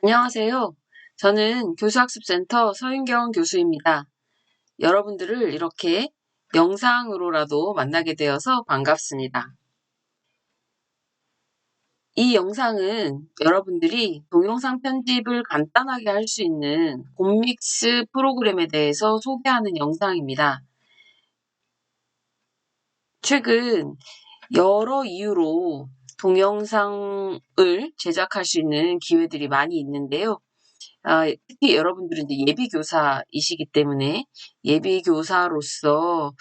안녕하세요. 저는 교수학습센터 서윤경 교수입니다. 여러분들을 이렇게 영상으로라도 만나게 되어서 반갑습니다. 이 영상은 여러분들이 동영상 편집을 간단하게 할 수 있는 곰믹스 프로그램에 대해서 소개하는 영상입니다. 최근 여러 이유로 동영상을 제작할 수 있는 기회들이 많이 있는데요. 특히 여러분들은 이제 예비교사이시기 때문에 예비교사로서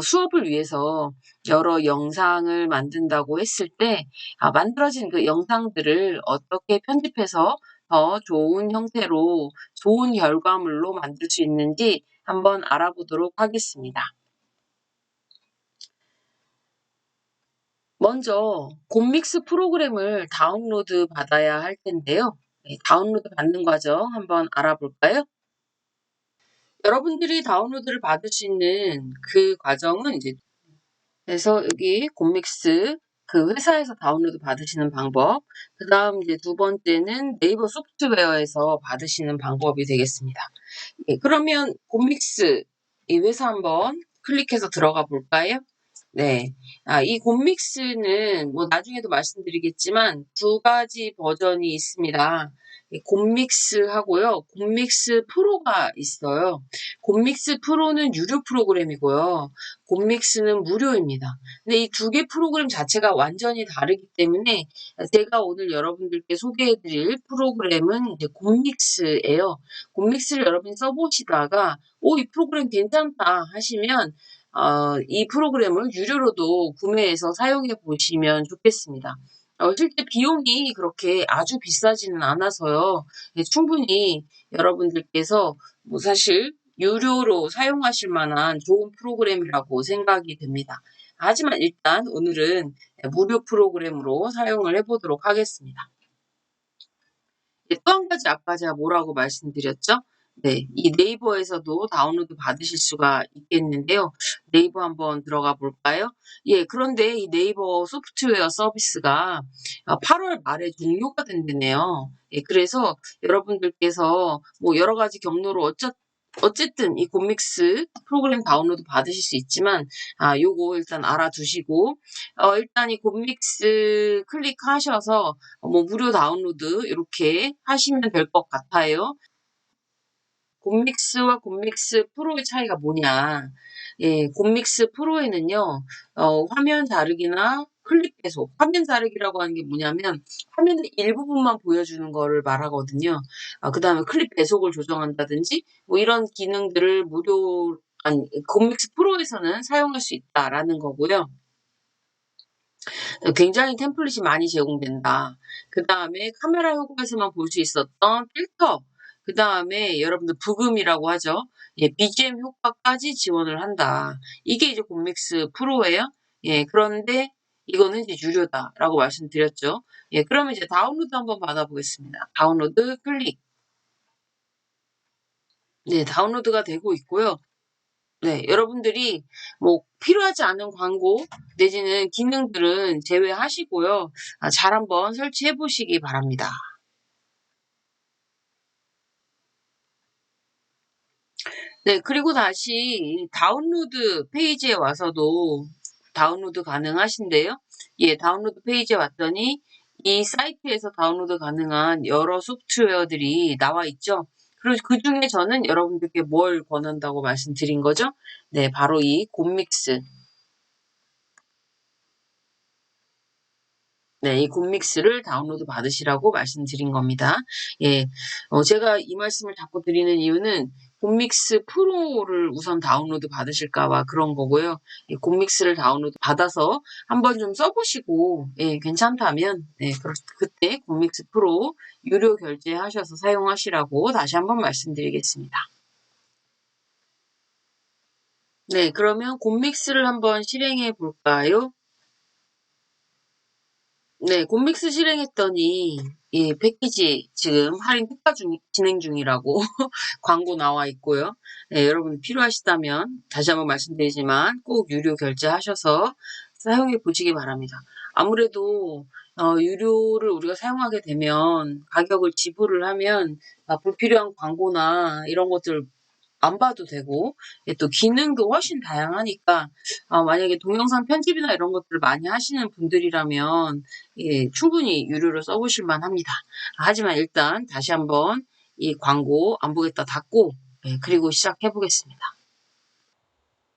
수업을 위해서 여러 영상을 만든다고 했을 때 만들어진 그 영상들을 어떻게 편집해서 더 좋은 형태로 좋은 결과물로 만들 수 있는지 한번 알아보도록 하겠습니다. 먼저 곰믹스 프로그램을 다운로드 받아야 할 텐데요. 다운로드 받는 과정 한번 알아볼까요? 여러분들이 다운로드를 받을 수 있는 그 과정은 이제 그래서 여기 곰믹스 그 회사에서 다운로드 받으시는 방법, 그다음 이제 두 번째는 네이버 소프트웨어에서 받으시는 방법이 되겠습니다. 그러면 곰믹스 이 회사 한번 클릭해서 들어가 볼까요? 네. 이 곰믹스는 뭐 나중에도 말씀드리겠지만 두 가지 버전이 있습니다. 곰믹스하고요. 곰믹스 프로가 있어요. 곰믹스 프로는 유료 프로그램이고요. 곰믹스는 무료입니다. 근데 이 두 개 프로그램 자체가 완전히 다르기 때문에 제가 오늘 여러분들께 소개해 드릴 프로그램은 이제 곰믹스예요. 곰믹스를 여러분이 써보시다가 이 프로그램 괜찮다 하시면 이 프로그램을 유료로도 구매해서 사용해 보시면 좋겠습니다. 실제 비용이 그렇게 아주 비싸지는 않아서요. 충분히 여러분들께서 뭐 사실 유료로 사용하실 만한 좋은 프로그램이라고 생각이 됩니다. 하지만 일단 오늘은 무료 프로그램으로 사용을 해보도록 하겠습니다. 또 한 가지 아까 제가 뭐라고 말씀드렸죠? 네, 이 네이버에서도 다운로드 받으실 수가 있겠는데요. 네이버 한번 들어가 볼까요? 그런데 이 네이버 소프트웨어 서비스가 8월 말에 종료가 된다네요. 그래서 여러분들께서 뭐 여러 가지 경로로 어쨌든 이 곰믹스 프로그램 다운로드 받으실 수 있지만 요거 일단 알아두시고 일단 이 곰믹스 클릭하셔서 뭐 무료 다운로드 이렇게 하시면 될 것 같아요. 곰믹스와 곰믹스 프로의 차이가 뭐냐? 곰믹스 프로에는요, 화면 자르기나 클립 배속, 화면 자르기라고 하는 게 뭐냐면, 화면의 일부분만 보여주는 거를 말하거든요. 그 다음에 클립 배속을 조정한다든지, 뭐 이런 기능들을 곰믹스 프로에서는 사용할 수 있다라는 거고요. 굉장히 템플릿이 많이 제공된다. 그 다음에 카메라 효과에서만 볼 수 있었던 필터, 그 다음에 여러분들 부금이라고 하죠. BGM 효과까지 지원을 한다. 이게 이제 곰믹스 프로예요. 그런데 이거는 이제 유료다라고 말씀드렸죠. 그러면 이제 다운로드 한번 받아보겠습니다. 다운로드 클릭. 네, 다운로드가 되고 있고요. 네, 여러분들이 뭐 필요하지 않은 광고 내지는 기능들은 제외하시고요. 잘 한번 설치해 보시기 바랍니다. 네, 그리고 다시 다운로드 페이지에 와서도 다운로드 가능하신데요. 다운로드 페이지에 왔더니 이 사이트에서 다운로드 가능한 여러 소프트웨어들이 나와 있죠. 그리고 그 중에 저는 여러분들께 뭘 권한다고 말씀드린 거죠? 네, 바로 이 곰믹스. 네, 이 굿믹스를 다운로드 받으시라고 말씀드린 겁니다. 제가 이 말씀을 자꾸 드리는 이유는 굿믹스 프로를 우선 다운로드 받으실까 봐 그런 거고요. 이 굿믹스를 다운로드 받아서 한번 좀 써보시고, 괜찮다면, 그때 굿믹스 프로 유료 결제하셔서 사용하시라고 다시 한번 말씀드리겠습니다. 네, 그러면 굿믹스를 한번 실행해 볼까요? 네, 곰믹스 실행했더니 패키지 지금 할인 특가 진행 중이라고 광고 나와 있고요. 네, 여러분 필요하시다면 다시 한번 말씀드리지만 꼭 유료 결제하셔서 사용해 보시기 바랍니다. 아무래도 유료를 우리가 사용하게 되면 가격을 지불을 하면 불필요한 광고나 이런 것들 안 봐도 되고, 예, 또 기능도 훨씬 다양하니까 만약에 동영상 편집이나 이런 것들을 많이 하시는 분들이라면 예, 충분히 유료로 써보실 만합니다. 하지만 일단 다시 한번 이 광고 안 보겠다 닫고, 예, 그리고 시작해 보겠습니다.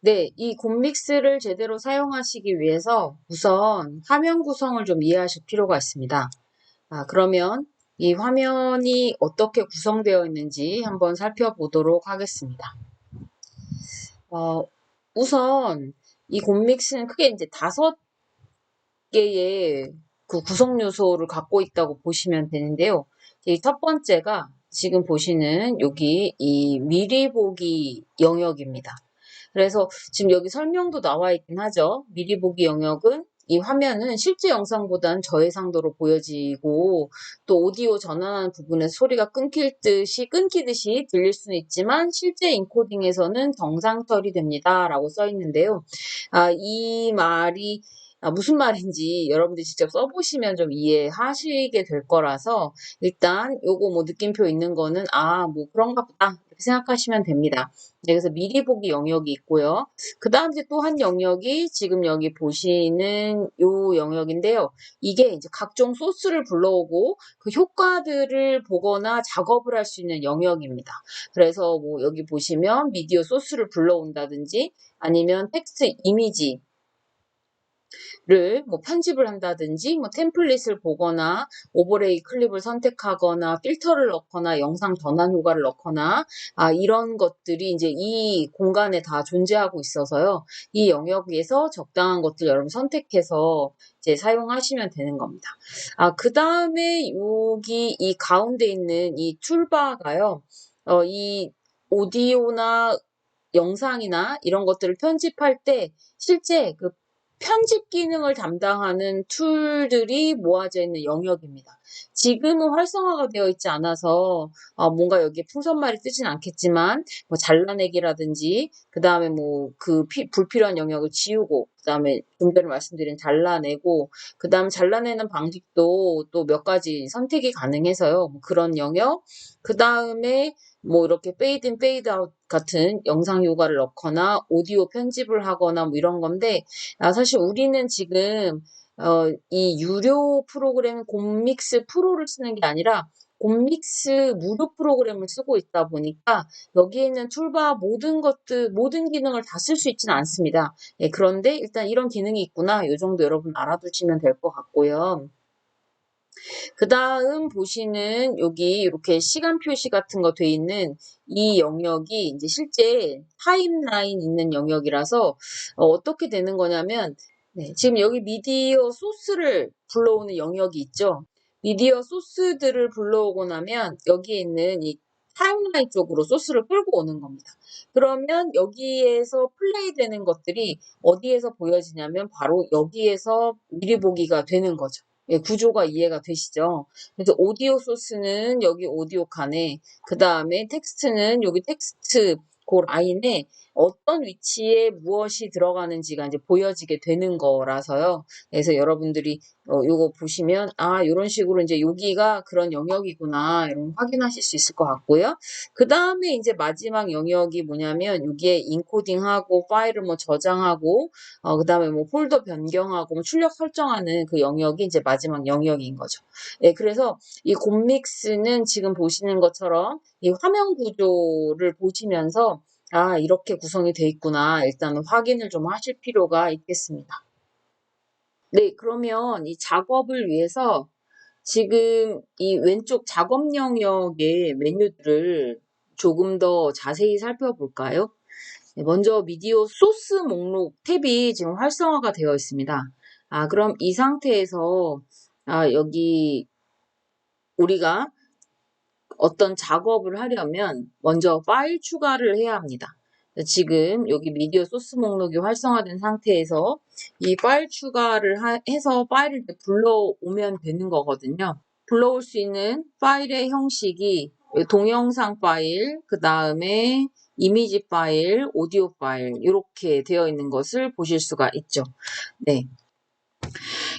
네, 이 곰믹스를 제대로 사용하시기 위해서 우선 화면 구성을 좀 이해하실 필요가 있습니다. 그러면 이 화면이 어떻게 구성되어 있는지 한번 살펴보도록 하겠습니다. 어, 우선 이 곰믹스는 크게 이제 5개의 그 구성 요소를 갖고 있다고 보시면 되는데요. 이 첫 번째가 지금 보시는 여기 이 미리 보기 영역입니다. 그래서 지금 여기 설명도 나와 있긴 하죠. 미리 보기 영역은 이 화면은 실제 영상보다는 저해상도로 보여지고 또 오디오 전환하는 부분에서 소리가 끊기듯이 들릴 수는 있지만 실제 인코딩에서는 정상 처리됩니다. 라고 써 있는데요. 이 말이 무슨 말인지 여러분들이 직접 써보시면 좀 이해하시게 될 거라서 일단 요거 뭐 느낌표 있는 거는 뭐 그런가 보다 이렇게 생각하시면 됩니다. 네, 그래서 미리 보기 영역이 있고요. 그 다음 이제 또 한 영역이 지금 여기 보시는 요 영역인데요. 이게 이제 각종 소스를 불러오고 그 효과들을 보거나 작업을 할 수 있는 영역입니다. 그래서 뭐 여기 보시면 미디어 소스를 불러온다든지 아니면 텍스트 이미지 를 뭐 편집을 한다든지 뭐 템플릿을 보거나 오버레이 클립을 선택하거나 필터를 넣거나 영상 전환 효과를 넣거나 이런 것들이 이제 이 공간에 다 존재하고 있어서요. 이 영역에서 적당한 것들 여러분 선택해서 이제 사용하시면 되는 겁니다. 그 다음에 여기 이 가운데 있는 이 툴바가요. 이 오디오나 영상이나 이런 것들을 편집할 때 실제 그 편집 기능을 담당하는 툴들이 모아져 있는 영역입니다. 지금은 활성화가 되어 있지 않아서 뭔가 여기에 풍선말이 뜨진 않겠지만 뭐 잘라내기라든지 그 다음에 뭐 그 불필요한 영역을 지우고 그 다음에 좀 전에 말씀드린 잘라내고 그 다음 잘라내는 방식도 또 몇 가지 선택이 가능해서요. 뭐 그런 영역 그 다음에 뭐 이렇게 페이드 인 페이드 아웃 같은 영상 효과를 넣거나 오디오 편집을 하거나 뭐 이런 건데 사실 우리는 지금 이 유료 프로그램 곰믹스 프로를 쓰는 게 아니라 곰믹스 무료 프로그램을 쓰고 있다 보니까 여기에 있는 툴바 모든 기능을 다 쓸 수 있지는 않습니다. 예, 그런데 일단 이런 기능이 있구나. 이 정도 여러분 알아두시면 될 것 같고요. 그 다음 보시는 여기 이렇게 시간 표시 같은 거 돼 있는 이 영역이 이제 실제 타임라인 있는 영역이라서 어떻게 되는 거냐면 네, 지금 여기 미디어 소스를 불러오는 영역이 있죠. 미디어 소스들을 불러오고 나면 여기에 있는 이 타임라인 쪽으로 소스를 끌고 오는 겁니다. 그러면 여기에서 플레이되는 것들이 어디에서 보여지냐면 바로 여기에서 미리 보기가 되는 거죠. 예, 구조가 이해가 되시죠? 그래서 오디오 소스는 여기 오디오 칸에, 그 다음에 텍스트는 여기 텍스트 그 라인에 어떤 위치에 무엇이 들어가는지가 이제 보여지게 되는 거라서요. 그래서 여러분들이 요거 보시면 요런 식으로 이제 여기가 그런 영역이구나 이런 확인하실 수 있을 것 같고요. 그 다음에 이제 마지막 영역이 뭐냐면 여기에 인코딩하고 파일을 뭐 저장하고 그 다음에 뭐 폴더 변경하고 뭐 출력 설정하는 그 영역이 이제 마지막 영역인 거죠. 예, 그래서 이 곰믹스는 지금 보시는 것처럼 이 화면 구조를 보시면서 이렇게 구성이 돼 있구나. 일단은 확인을 좀 하실 필요가 있겠습니다. 네, 그러면 이 작업을 위해서 지금 이 왼쪽 작업 영역의 메뉴들을 조금 더 자세히 살펴볼까요? 네, 먼저 미디어 소스 목록 탭이 지금 활성화가 되어 있습니다. 그럼 이 상태에서 여기 우리가 어떤 작업을 하려면 먼저 파일 추가를 해야 합니다. 지금 여기 미디어 소스 목록이 활성화된 상태에서 이 파일 추가를 해서 파일을 불러오면 되는 거거든요. 불러올 수 있는 파일의 형식이 동영상 파일, 그 다음에 이미지 파일, 오디오 파일 이렇게 되어 있는 것을 보실 수가 있죠. 네.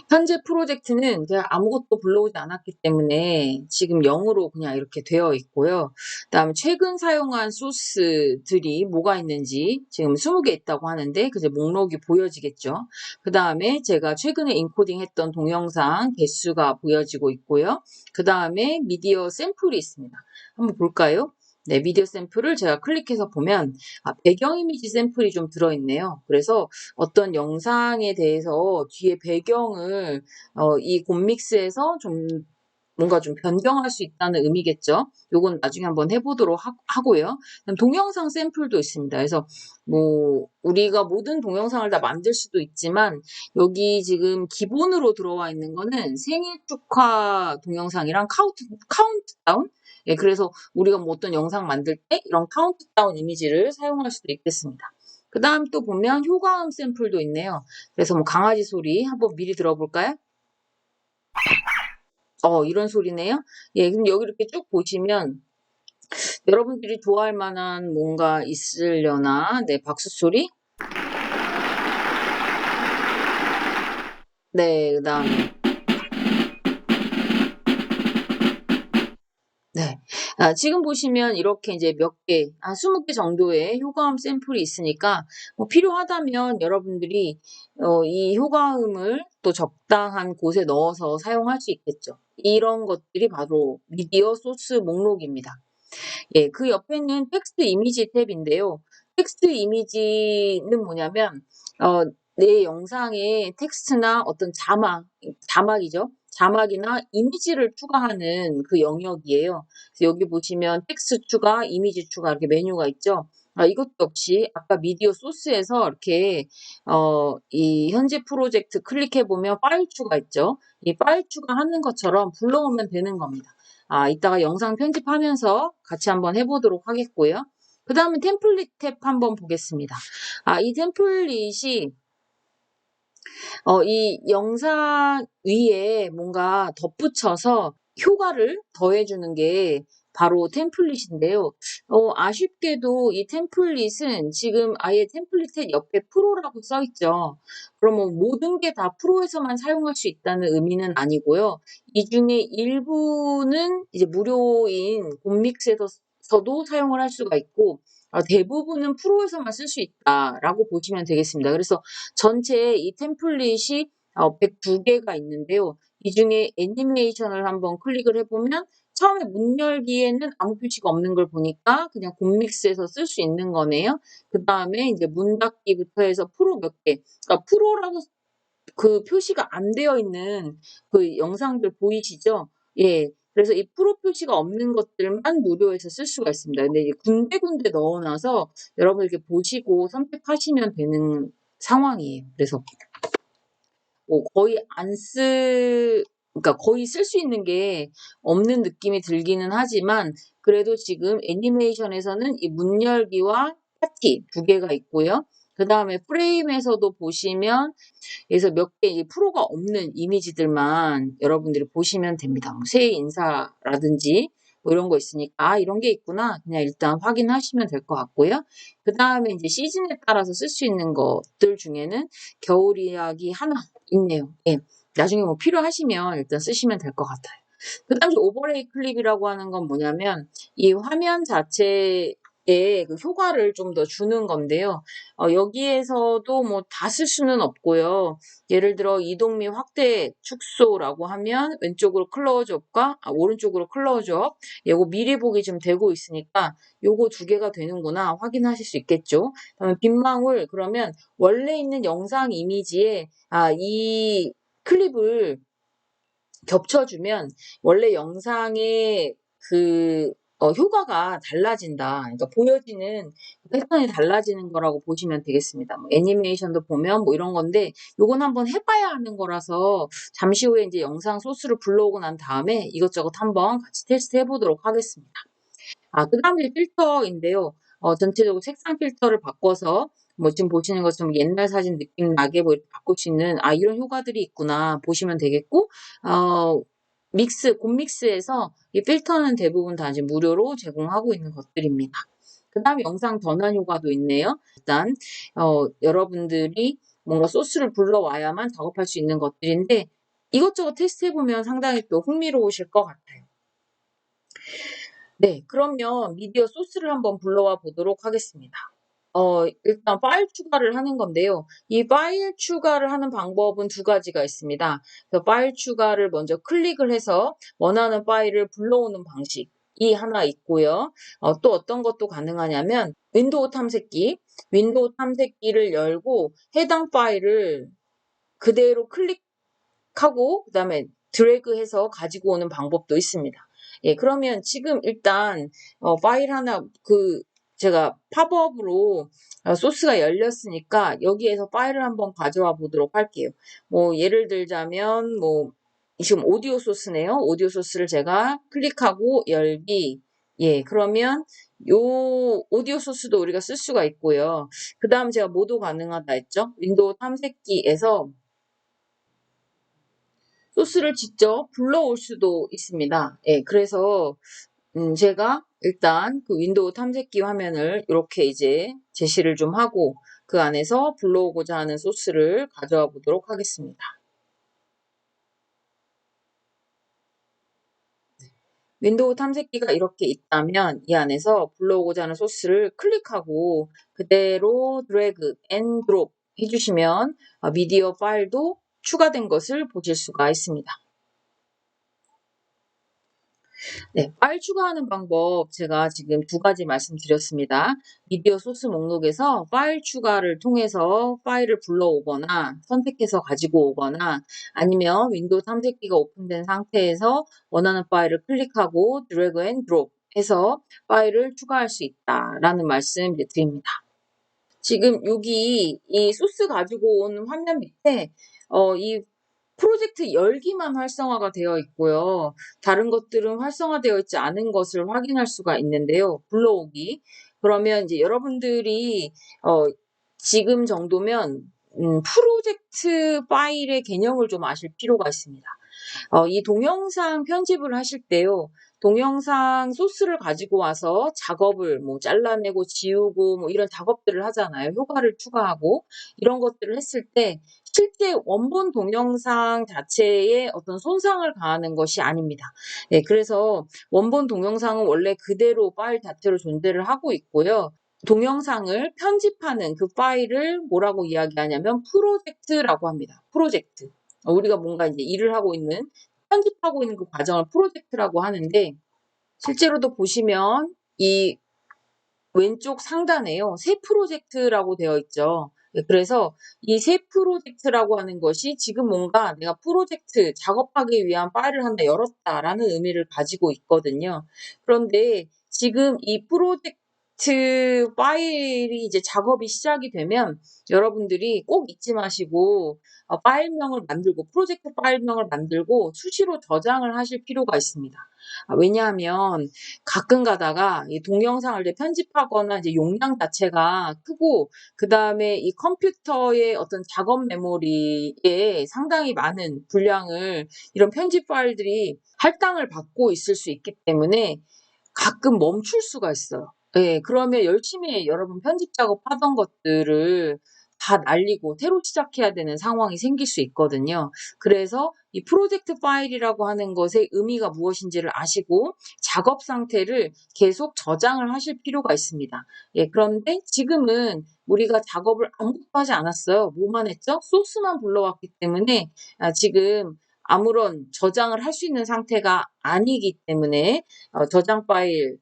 현재 프로젝트는 제가 아무것도 불러오지 않았기 때문에 지금 0으로 그냥 이렇게 되어 있고요. 그다음에 최근 사용한 소스들이 뭐가 있는지 지금 20개 있다고 하는데 그제 목록이 보여지겠죠. 그다음에 제가 최근에 인코딩했던 동영상 개수가 보여지고 있고요. 그다음에 미디어 샘플이 있습니다. 한번 볼까요? 네, 미디어 샘플을 제가 클릭해서 보면 배경 이미지 샘플이 좀 들어있네요. 그래서 어떤 영상에 대해서 뒤에 배경을 이 곰믹스에서 좀 뭔가 좀 변경할 수 있다는 의미겠죠. 요건 나중에 한번 해보도록 하고요. 그다음 동영상 샘플도 있습니다. 그래서 뭐 우리가 모든 동영상을 다 만들 수도 있지만 여기 지금 기본으로 들어와 있는 거는 생일 축하 동영상이랑 카운트다운. 예, 그래서 우리가 뭐 어떤 영상 만들 때 이런 카운트다운 이미지를 사용할 수도 있겠습니다. 그 다음 또 보면 효과음 샘플도 있네요. 그래서 뭐 강아지 소리 한번 미리 들어볼까요? 이런 소리네요. 예, 그럼 여기 이렇게 쭉 보시면 여러분들이 좋아할 만한 뭔가 있으려나? 네, 박수 소리. 네, 그 다음에 네. 지금 보시면 이렇게 이제 몇 개, 20개 정도의 효과음 샘플이 있으니까, 뭐 필요하다면 여러분들이, 이 효과음을 또 적당한 곳에 넣어서 사용할 수 있겠죠. 이런 것들이 바로 미디어 소스 목록입니다. 예, 그 옆에는 텍스트 이미지 탭인데요. 텍스트 이미지는 뭐냐면, 내 영상에 텍스트나 어떤 자막이죠. 자막이나 이미지를 추가하는 그 영역이에요. 그래서 여기 보시면 텍스트 추가, 이미지 추가 이렇게 메뉴가 있죠. 이것도 역시 아까 미디어 소스에서 이렇게 이 현재 프로젝트 클릭해 보면 파일 추가 있죠. 이 파일 추가하는 것처럼 불러오면 되는 겁니다. 이따가 영상 편집하면서 같이 한번 해보도록 하겠고요. 그 다음에 템플릿 탭 한번 보겠습니다. 이 템플릿이 이 영상 위에 뭔가 덧붙여서 효과를 더해주는 게 바로 템플릿인데요. 아쉽게도 이 템플릿은 지금 아예 템플릿의 옆에 프로라고 써 있죠. 그러면 모든 게 다 프로에서만 사용할 수 있다는 의미는 아니고요. 이 중에 일부는 이제 무료인 곰믹스에서도 사용을 할 수가 있고, 대부분은 프로에서만 쓸 수 있다라고 보시면 되겠습니다. 그래서 전체 이 템플릿이 102개가 있는데요. 이 중에 애니메이션을 한번 클릭을 해보면 처음에 문 열기에는 아무 표시가 없는 걸 보니까 그냥 곰믹스에서 쓸 수 있는 거네요. 그 다음에 이제 문 닫기부터 해서 프로 몇 개. 그러니까 프로라고 그 표시가 안 되어 있는 그 영상들 보이시죠? 예. 그래서 이 프로 표시가 없는 것들만 무료에서 쓸 수가 있습니다. 근데 이제 군데군데 넣어놔서 여러분 이렇게 보시고 선택하시면 되는 상황이에요. 그래서 뭐 거의 그러니까 거의 쓸 수 있는 게 없는 느낌이 들기는 하지만 그래도 지금 애니메이션에서는 이 문 열기와 파티 두 개가 있고요. 그 다음에 프레임에서도 보시면 그래서 몇 개 이제 프로가 없는 이미지들만 여러분들이 보시면 됩니다. 뭐 새해 인사라든지 뭐 이런 거 있으니까 이런 게 있구나 그냥 일단 확인하시면 될 것 같고요. 그 다음에 이제 시즌에 따라서 쓸 수 있는 것들 중에는 겨울 이야기 하나 있네요. 예. 나중에 뭐 필요하시면 일단 쓰시면 될 것 같아요. 그 다음에 오버레이 클립이라고 하는 건 뭐냐면 이 화면 자체에 그 효과를 좀 더 주는 건데요. 여기에서도 뭐 다 쓸 수는 없고요. 예를 들어 이동 및 확대 축소라고 하면 왼쪽으로 클로즈업과 오른쪽으로 클로즈업 요거 미리 보기 지금 되고 있으니까 요거 두 개가 되는구나 확인하실 수 있겠죠. 그다음에 빗망울 그러면 원래 있는 영상 이미지에 이 클립을 겹쳐주면 원래 영상의 그 효과가 달라진다. 그러니까 보여지는 패턴이 달라지는 거라고 보시면 되겠습니다. 뭐 애니메이션도 보면 뭐 이런 건데 요건 한번 해봐야 하는 거라서 잠시 후에 이제 영상 소스를 불러오고 난 다음에 이것저것 한번 같이 테스트 해보도록 하겠습니다. 그 다음에 필터인데요. 전체적으로 색상 필터를 바꿔서 뭐 지금 보시는 것처럼 옛날 사진 느낌 나게 뭐 이렇게 바꿀 수 있는 이런 효과들이 있구나 보시면 되겠고 곰믹스에서 이 필터는 대부분 다 이제 무료로 제공하고 있는 것들입니다. 그 다음에 영상 전환 효과도 있네요. 일단 여러분들이 뭔가 소스를 불러와야만 작업할 수 있는 것들인데 이것저것 테스트해보면 상당히 또 흥미로우실 것 같아요. 네, 그러면 미디어 소스를 한번 불러와 보도록 하겠습니다. 일단 파일 추가를 하는 건데요. 이 파일 추가를 하는 방법은 두 가지가 있습니다. 그래서 파일 추가를 먼저 클릭을 해서 원하는 파일을 불러오는 방식이 하나 있고요. 또 어떤 것도 가능하냐면 윈도우 탐색기를 열고 해당 파일을 그대로 클릭하고 그다음에 드래그해서 가지고 오는 방법도 있습니다. 예, 그러면 지금 일단 파일 하나 제가 팝업으로 소스가 열렸으니까 여기에서 파일을 한번 가져와 보도록 할게요. 뭐 예를 들자면 뭐 지금 오디오 소스네요. 오디오 소스를 제가 클릭하고 열기. 예, 그러면 요 오디오 소스도 우리가 쓸 수가 있고요. 그 다음 제가 모두 가능하다 했죠. 윈도우 탐색기에서 소스를 직접 불러올 수도 있습니다. 예, 그래서 제가 일단 그 윈도우 탐색기 화면을 이렇게 이제 제시를 좀 하고 그 안에서 불러오고자 하는 소스를 가져와 보도록 하겠습니다. 윈도우 탐색기가 이렇게 있다면 이 안에서 불러오고자 하는 소스를 클릭하고 그대로 드래그 앤 드롭 해주시면 미디어 파일도 추가된 것을 보실 수가 있습니다. 네, 파일 추가하는 방법 제가 지금 두 가지 말씀드렸습니다. 미디어 소스 목록에서 파일 추가를 통해서 파일을 불러오거나 선택해서 가지고 오거나 아니면 윈도우 탐색기가 오픈된 상태에서 원하는 파일을 클릭하고 드래그 앤 드롭 해서 파일을 추가할 수 있다라는 말씀 드립니다. 지금 여기 이 소스 가지고 온 화면 밑에 이 프로젝트 열기만 활성화가 되어 있고요. 다른 것들은 활성화되어 있지 않은 것을 확인할 수가 있는데요. 불러오기. 그러면 이제 여러분들이 지금 정도면 프로젝트 파일의 개념을 좀 아실 필요가 있습니다. 이 동영상 편집을 하실 때요. 동영상 소스를 가지고 와서 작업을 뭐 잘라내고 지우고 뭐 이런 작업들을 하잖아요. 효과를 추가하고 이런 것들을 했을 때 실제 원본 동영상 자체에 어떤 손상을 가하는 것이 아닙니다. 네, 그래서 원본 동영상은 원래 그대로 파일 자체로 존재를 하고 있고요. 동영상을 편집하는 그 파일을 뭐라고 이야기하냐면 프로젝트라고 합니다. 프로젝트. 우리가 뭔가 이제 일을 하고 있는, 편집하고 있는 그 과정을 프로젝트라고 하는데, 실제로도 보시면 이 왼쪽 상단에요. 새 프로젝트라고 되어 있죠. 네, 그래서 이 새 프로젝트라고 하는 것이 지금 뭔가 내가 프로젝트 작업하기 위한 파일을 하나 열었다라는 의미를 가지고 있거든요. 그런데 지금 이 프로젝트 파일이 이제 작업이 시작이 되면 여러분들이 꼭 잊지 마시고 파일명을 만들고 프로젝트 파일명을 만들고 수시로 저장을 하실 필요가 있습니다. 왜냐하면 가끔 가다가 이 동영상을 이제 편집하거나 이제 용량 자체가 크고 그다음에 이 컴퓨터의 어떤 작업 메모리에 상당히 많은 분량을 이런 편집 파일들이 할당을 받고 있을 수 있기 때문에 가끔 멈출 수가 있어요. 예, 그러면 열심히 여러분 편집 작업하던 것들을 다 날리고 새로 시작해야 되는 상황이 생길 수 있거든요. 그래서 이 프로젝트 파일이라고 하는 것의 의미가 무엇인지를 아시고 작업 상태를 계속 저장을 하실 필요가 있습니다. 예, 그런데 지금은 우리가 작업을 아무것도 하지 않았어요. 뭐만 했죠? 소스만 불러왔기 때문에 지금 아무런 저장을 할 수 있는 상태가 아니기 때문에 저장 파일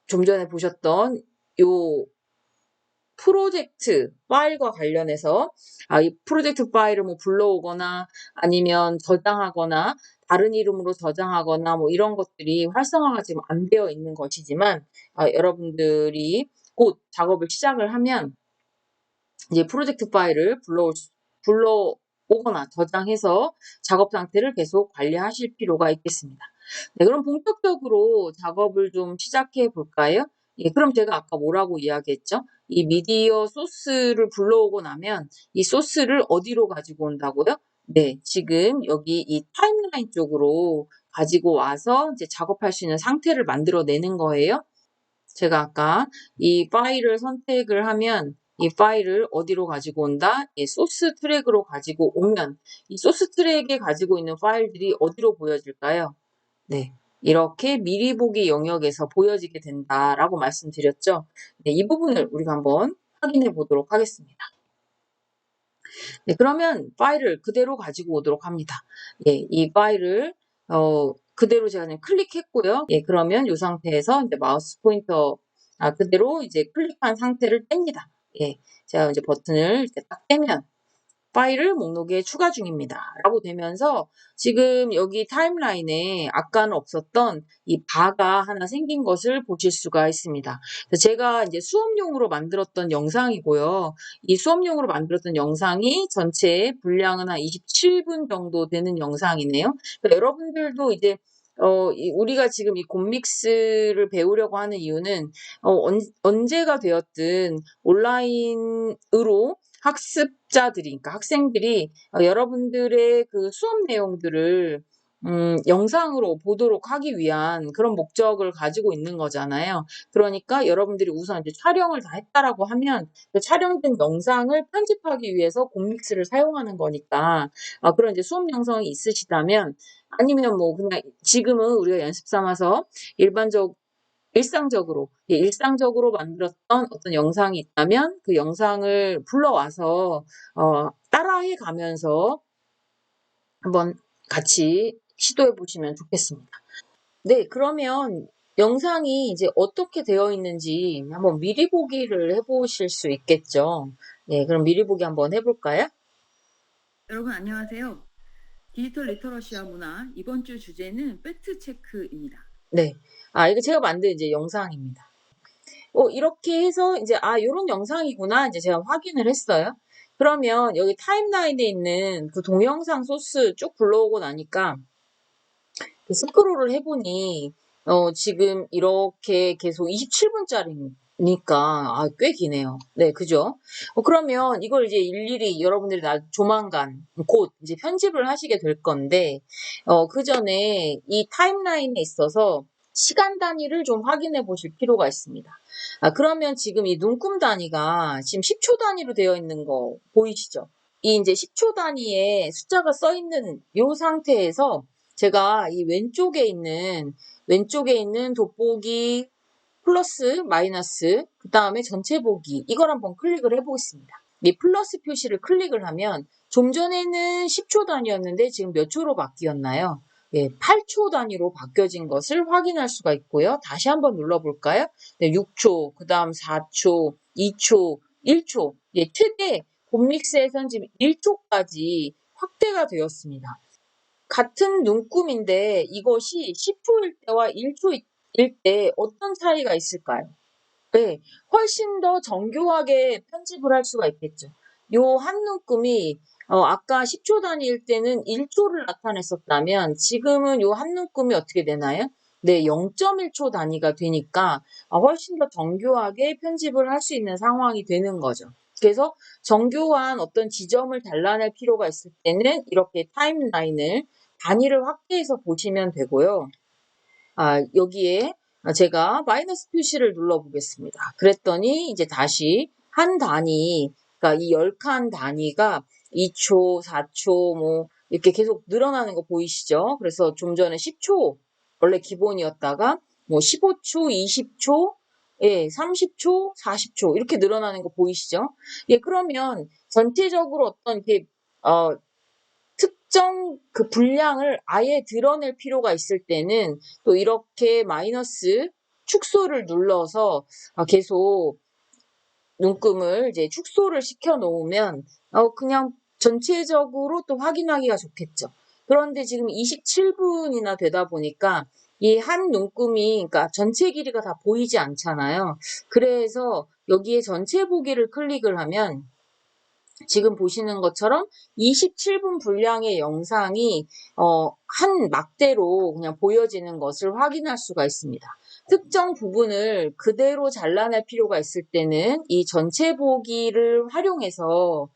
좀 전에 보셨던 요 프로젝트 파일과 관련해서 이 프로젝트 파일을 뭐 불러오거나 아니면 저장하거나 다른 이름으로 저장하거나 뭐 이런 것들이 활성화가 지금 안 되어 있는 것이지만 여러분들이 곧 작업을 시작을 하면 이제 프로젝트 파일을 불러오거나 저장해서 작업 상태를 계속 관리하실 필요가 있겠습니다. 네, 그럼 본격적으로 작업을 좀 시작해 볼까요? 예, 그럼 제가 아까 뭐라고 이야기했죠? 이 미디어 소스를 불러오고 나면 이 소스를 어디로 가지고 온다고요? 네, 지금 여기 이 타임라인 쪽으로 가지고 와서 이제 작업할 수 있는 상태를 만들어내는 거예요. 제가 아까 이 파일을 선택을 하면 이 파일을 어디로 가지고 온다? 이 소스 트랙으로 가지고 오면 이 소스 트랙에 가지고 있는 파일들이 어디로 보여질까요? 네. 이렇게 미리 보기 영역에서 보여지게 된다라고 말씀드렸죠. 네, 이 부분을 우리가 한번 확인해 보도록 하겠습니다. 네, 그러면 파일을 그대로 가지고 오도록 합니다. 예, 이 파일을 그대로 제가 그냥 클릭했고요. 예, 그러면 이 상태에서 이제 마우스 포인터 그대로 이제 클릭한 상태를 뗍니다. 예, 제가 이제 버튼을 이렇게 딱 떼면 파일을 목록에 추가 중입니다. 라고 되면서 지금 여기 타임라인에 아까는 없었던 이 바가 하나 생긴 것을 보실 수가 있습니다. 제가 이제 수업용으로 만들었던 영상이고요. 이 수업용으로 만들었던 영상이 전체 분량은 한 27분 정도 되는 영상이네요. 그러니까 여러분들도 이제 우리가 지금 이 곰믹스를 배우려고 하는 이유는 언제가 되었든 온라인으로 학습자들이, 그러니까 학생들이 여러분들의 그 수업 내용들을 영상으로 보도록 하기 위한 그런 목적을 가지고 있는 거잖아요. 그러니까 여러분들이 우선 이제 촬영을 다 했다라고 하면 그 촬영된 영상을 편집하기 위해서 곰믹스를 사용하는 거니까 그런 이제 수업 영상이 있으시다면 아니면 뭐 그냥 지금은 우리가 연습 삼아서 일상적으로 만들었던 어떤 영상이 있다면 그 영상을 불러와서 따라해 가면서 한번 같이 시도해 보시면 좋겠습니다. 네, 그러면 영상이 이제 어떻게 되어 있는지 한번 미리 보기를 해보실 수 있겠죠. 네, 그럼 미리 보기 한번 해볼까요? 여러분 안녕하세요. 디지털 리터러시와 문화 이번 주 주제는 팩트 체크입니다. 네. 이거 제가 만든 이제 영상입니다. 이렇게 해서 이제 요런 영상이구나 이제 제가 확인을 했어요. 그러면 여기 타임라인에 있는 그 동영상 소스 쭉 불러오고 나니까 그 스크롤을 해보니 지금 이렇게 계속 27분짜리니까 꽤 기네요. 네, 그죠? 그러면 이걸 이제 일일이 여러분들이 조만간 곧 이제 편집을 하시게 될 건데 그 전에 이 타임라인에 있어서 시간 단위를 좀 확인해 보실 필요가 있습니다. 그러면 지금 이 눈금 단위가 지금 10초 단위로 되어 있는 거 보이시죠? 이 이제 10초 단위의 숫자가 써 있는 이 상태에서 제가 이 왼쪽에 있는 돋보기 플러스 마이너스 그 다음에 전체 보기 이걸 한번 클릭을 해보겠습니다. 이 플러스 표시를 클릭을 하면 좀 전에는 10초 단위였는데 지금 몇 초로 바뀌었나요? 예, 8초 단위로 바뀌어진 것을 확인할 수가 있고요. 다시 한번 눌러볼까요? 네, 6초, 그 다음 4초, 2초, 1초. 예, 최대 곰믹스에서는 지금 1초까지 확대가 되었습니다. 같은 눈금인데 이것이 10초일 때와 1초일 때 어떤 차이가 있을까요? 네, 훨씬 더 정교하게 편집을 할 수가 있겠죠. 요 한 눈금이 아까 10초 단위일 때는 1초를 나타냈었다면 지금은 요 한 눈금이 어떻게 되나요? 네, 0.1초 단위가 되니까 훨씬 더 정교하게 편집을 할 수 있는 상황이 되는 거죠. 그래서 정교한 어떤 지점을 잘라낼 필요가 있을 때는 이렇게 타임라인을 단위를 확대해서 보시면 되고요. 여기에 제가 마이너스 표시를 눌러보겠습니다. 그랬더니 이제 다시 한 단위, 그러니까 이 10칸 단위가 2초, 4초, 뭐 이렇게 계속 늘어나는 거 보이시죠? 그래서 좀 전에 10초 원래 기본이었다가 뭐 15초, 20초, 예, 30초, 40초 이렇게 늘어나는 거 보이시죠? 예, 그러면 전체적으로 어떤 이렇게 특정 그 분량을 아예 드러낼 필요가 있을 때는 또 이렇게 마이너스 축소를 눌러서 계속 눈금을 이제 축소를 시켜 놓으면 그냥 전체적으로 또 확인하기가 좋겠죠. 그런데 지금 27분이나 되다 보니까 이 한 눈금이 그러니까 전체 길이가 다 보이지 않잖아요. 그래서 여기에 전체 보기를 클릭을 하면 지금 보시는 것처럼 27분 분량의 영상이 한 막대로 그냥 보여지는 것을 확인할 수가 있습니다. 특정 부분을 그대로 잘라낼 필요가 있을 때는 이 전체 보기를 활용해서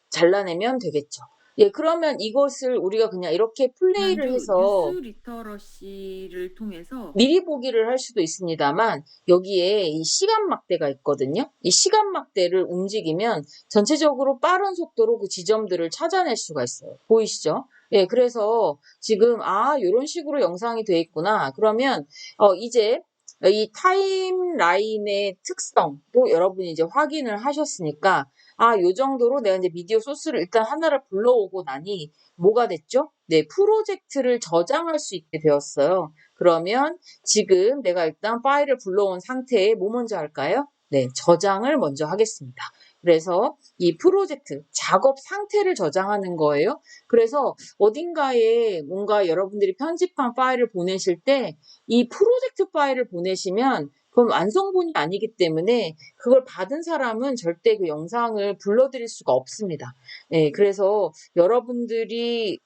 잘라내면 되겠죠. 예, 그러면 이것을 우리가 그냥 이렇게 플레이를 지난주 뉴스 해서 리터러시를 통해서 미리 보기를 할 수도 있습니다만 여기에 이 시간 막대가 있거든요. 이 시간 막대를 움직이면 전체적으로 빠른 속도로 그 지점들을 찾아낼 수가 있어요. 보이시죠? 예, 그래서 지금 요런 식으로 영상이 돼 있구나. 그러면 이제 이 타임라인의 특성도 여러분이 이제 확인을 하셨으니까 요 정도로 내가 이제 미디어 소스를 일단 하나를 불러오고 나니 뭐가 됐죠? 네, 프로젝트를 저장할 수 있게 되었어요. 그러면 지금 내가 일단 파일을 불러온 상태에 뭐 먼저 할까요? 네, 저장을 먼저 하겠습니다. 그래서 이 프로젝트, 작업 상태를 저장하는 거예요. 그래서 어딘가에 뭔가 여러분들이 편집한 파일을 보내실 때 이 프로젝트 파일을 보내시면 그건 완성본이 아니기 때문에 그걸 받은 사람은 절대 그 영상을 불러드릴 수가 없습니다. 네, 그래서 여러분들이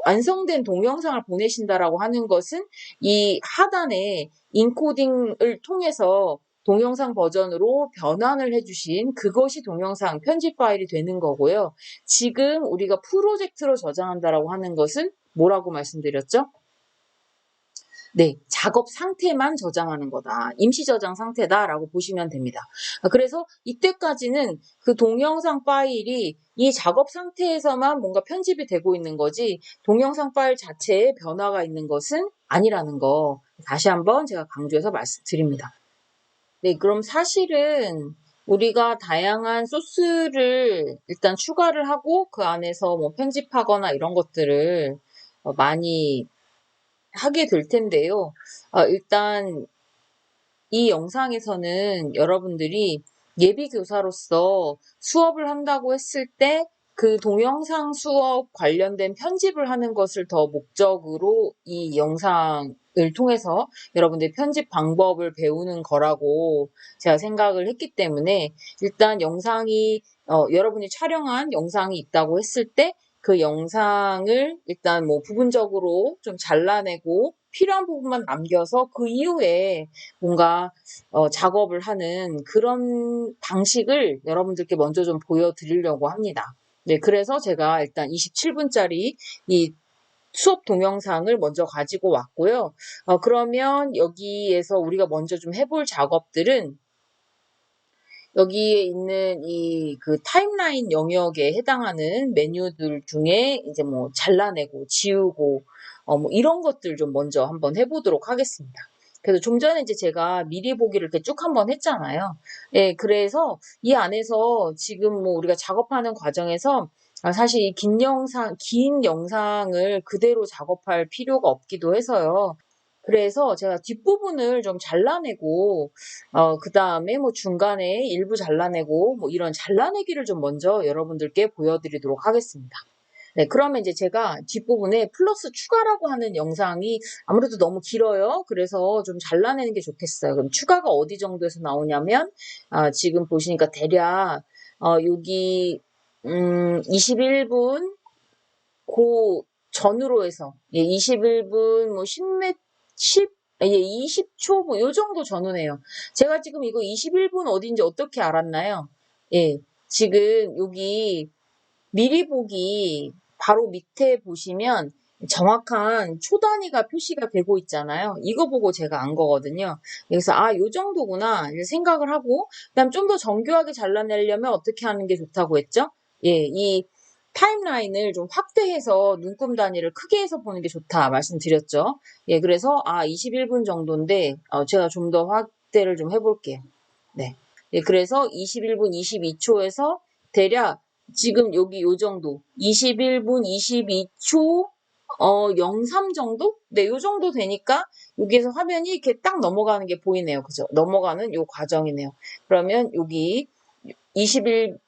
완성된 동영상을 보내신다라고 하는 것은 이 하단에 인코딩을 통해서 동영상 버전으로 변환을 해주신 그것이 동영상 편집 파일이 되는 거고요. 지금 우리가 프로젝트로 저장한다라고 하는 것은 뭐라고 말씀드렸죠? 네, 작업 상태만 저장하는 거다. 임시 저장 상태다라고 보시면 됩니다. 그래서 이때까지는 그 동영상 파일이 이 작업 상태에서만 뭔가 편집이 되고 있는 거지 동영상 파일 자체에 변화가 있는 것은 아니라는 거 다시 한번 제가 강조해서 말씀드립니다. 네, 그럼 사실은 우리가 다양한 소스를 일단 추가를 하고 그 안에서 뭐 편집하거나 이런 것들을 많이 하게 될 텐데요. 일단 이 영상에서는 여러분들이 예비 교사로서 수업을 한다고 했을 때 그 동영상 수업 관련된 편집을 하는 것을 더 목적으로 이 영상을 통해서 여러분들이 편집 방법을 배우는 거라고 제가 생각을 했기 때문에 일단 영상이 여러분이 촬영한 영상이 있다고 했을 때 그 영상을 일단 뭐 부분적으로 좀 잘라내고 필요한 부분만 남겨서 그 이후에 뭔가 작업을 하는 그런 방식을 여러분들께 먼저 좀 보여드리려고 합니다. 네, 그래서 제가 일단 27분짜리 이 수업 동영상을 먼저 가지고 왔고요. 그러면 여기에서 우리가 먼저 좀 해볼 작업들은 여기에 있는 이 그 타임라인 영역에 해당하는 메뉴들 중에 이제 뭐 잘라내고 지우고 뭐 이런 것들 좀 먼저 한번 해보도록 하겠습니다. 그래서 좀 전에 이제 제가 미리 보기를 이렇게 쭉 한번 했잖아요. 예, 그래서 이 안에서 지금 뭐 우리가 작업하는 과정에서 사실 이 긴 영상을 그대로 작업할 필요가 없기도 해서요. 그래서 제가 뒷부분을 좀 잘라내고 그 다음에 뭐 중간에 일부 잘라내고 뭐 이런 잘라내기를 좀 먼저 여러분들께 보여드리도록 하겠습니다. 네, 그러면 이제 제가 뒷부분에 플러스 추가라고 하는 영상이 아무래도 너무 길어요. 그래서 좀 잘라내는 게 좋겠어요. 그럼 추가가 어디 정도에서 나오냐면, 지금 보시니까 대략, 여기, 21분, 그 전으로 해서, 예, 21분, 뭐, 10, 20초, 뭐, 요 정도 전후네요. 제가 지금 이거 21분 어딘지 어떻게 알았나요? 예, 지금 여기 미리 보기 바로 밑에 보시면 정확한 초 단위가 표시가 되고 있잖아요. 이거 보고 제가 안 거거든요. 그래서 요 정도구나 생각을 하고 그다음 좀 더 정교하게 잘라내려면 어떻게 하는 게 좋다고 했죠? 예, 이 타임라인을 좀 확대해서 눈금 단위를 크게 해서 보는 게 좋다 말씀드렸죠. 예, 그래서 21분 정도인데 제가 좀 더 확대를 좀 해볼게요. 네. 예, 그래서 21분 22초에서 대략 지금 여기 요 정도 21분 22초 03 정도? 네, 요 정도 되니까 여기에서 화면이 이렇게 딱 넘어가는 게 보이네요. 그죠? 넘어가는 요 과정이네요. 그러면 여기 21분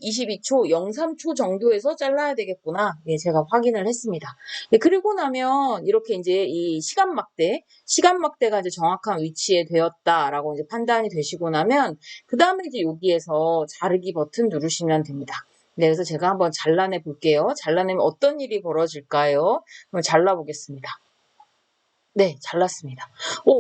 22초 03초 정도에서 잘라야 되겠구나. 예, 제가 확인을 했습니다. 예, 그리고 나면 이렇게 이제 이 시간 막대가 이제 정확한 위치에 되었다라고 이제 판단이 되시고 나면 그 다음에 이제 여기에서 자르기 버튼 누르시면 됩니다. 네, 그래서 제가 한번 잘라내 볼게요. 잘라내면 어떤 일이 벌어질까요? 한번 잘라보겠습니다. 네, 잘랐습니다.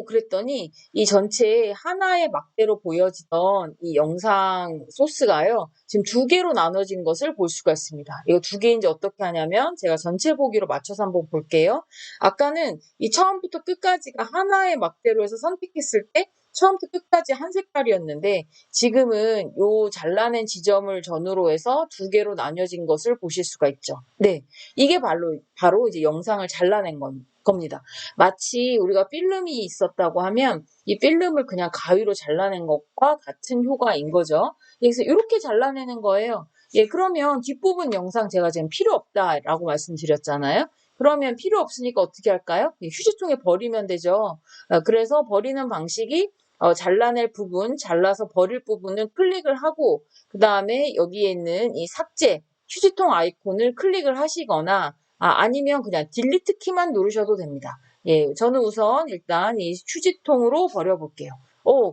그랬더니 이 전체 하나의 막대로 보여지던 이 영상 소스가요, 지금 두 개로 나눠진 것을 볼 수가 있습니다. 이거 두 개인지 어떻게 하냐면 제가 전체 보기로 맞춰서 한번 볼게요. 아까는 이 처음부터 끝까지가 하나의 막대로 해서 선택했을 때 처음부터 끝까지 한 색깔이었는데 지금은 요 잘라낸 지점을 해서 두 개로 나뉘어진 것을 보실 수가 있죠. 네, 이게 바로 이제 영상을 잘라낸 겁니다. 마치 우리가 필름이 있었다고 하면 이 필름을 그냥 가위로 잘라낸 것과 같은 효과인 거죠. 그래서 이렇게 잘라내는 거예요. 예, 그러면 뒷부분 영상 제가 지금 필요 없다라고 말씀드렸잖아요. 그러면 필요 없으니까 어떻게 할까요? 휴지통에 버리면 되죠. 그래서 버리는 방식이 잘라낼 부분, 잘라서 버릴 부분은 클릭을 하고 그 다음에 여기에 있는 이 삭제, 휴지통 아이콘을 클릭을 하시거나 아니면 그냥 딜리트 키만 누르셔도 됩니다. 예, 저는 우선 일단 이 휴지통으로 버려볼게요.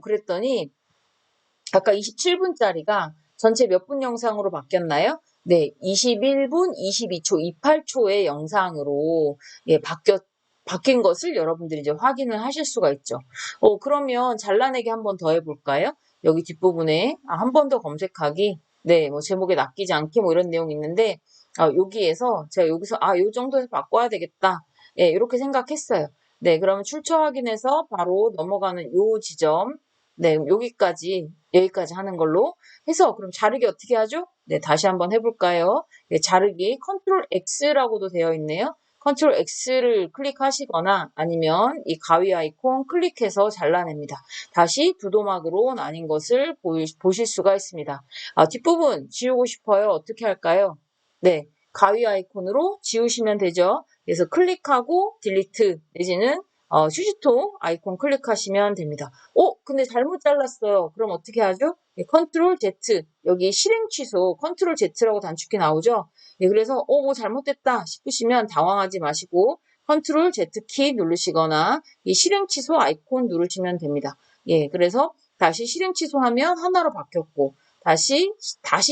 그랬더니 아까 27분짜리가 전체 몇 분 영상으로 바뀌었나요? 네, 21분 22초, 28초의 영상으로 예, 바뀐 것을 여러분들이 이제 확인을 하실 수가 있죠. 그러면 잘라내기 한 번 더 해볼까요? 여기 뒷부분에 한 번 더 검색하기. 네, 뭐 제목에 낚이지 않기 뭐 이런 내용이 있는데 여기에서 제가 여기서 요 정도에서 바꿔야 되겠다. 예, 이렇게 생각했어요. 네, 그러면 출처 확인해서 바로 넘어가는 요 지점. 네, 여기까지 하는 걸로 해서 그럼 자르기 어떻게 하죠? 네, 다시 한번 해볼까요? 네, 자르기 컨트롤 X라고도 되어 있네요. 컨트롤 X를 클릭하시거나 아니면 이 가위 아이콘 클릭해서 잘라냅니다. 다시 두 도막으로 나뉜 것을 보실 수가 있습니다. 뒷부분 지우고 싶어요. 어떻게 할까요? 네, 가위 아이콘으로 지우시면 되죠. 그래서 클릭하고 딜리트 내지는 휴지통 아이콘 클릭하시면 됩니다. 근데 잘못 잘랐어요. 그럼 어떻게 하죠? 예, 컨트롤 Z, 여기 실행 취소, 컨트롤 Z라고 단축키 나오죠? 예, 그래서, 뭐 잘못됐다 싶으시면 당황하지 마시고, 컨트롤 Z키 누르시거나, 이 실행 취소 아이콘 누르시면 됩니다. 예, 그래서 다시 실행 취소하면 하나로 바뀌었고, 다시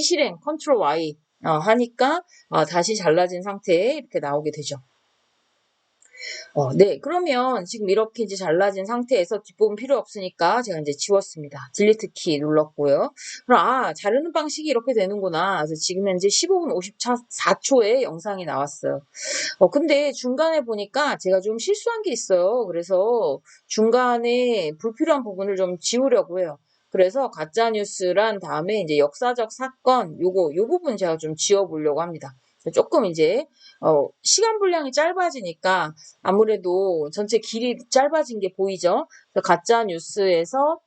실행, 컨트롤 Y, 하니까, 다시 잘라진 상태에 이렇게 나오게 되죠. 네. 그러면 지금 이렇게 이제 잘라진 상태에서 뒷부분 필요 없으니까 제가 이제 지웠습니다. 딜리트 키 눌렀고요. 그럼 자르는 방식이 이렇게 되는구나. 그래서 지금 현재 15분 54초의 영상이 나왔어요. 근데 중간에 보니까 제가 좀 실수한 게 있어요. 그래서 중간에 불필요한 부분을 좀 지우려고 해요. 그래서 가짜뉴스란 다음에 이제 역사적 사건, 요 부분 제가 좀 지워보려고 합니다. 조금 이제, 시간 분량이 짧아지니까 아무래도 전체 길이 짧아진 게 보이죠? 가짜뉴스에서,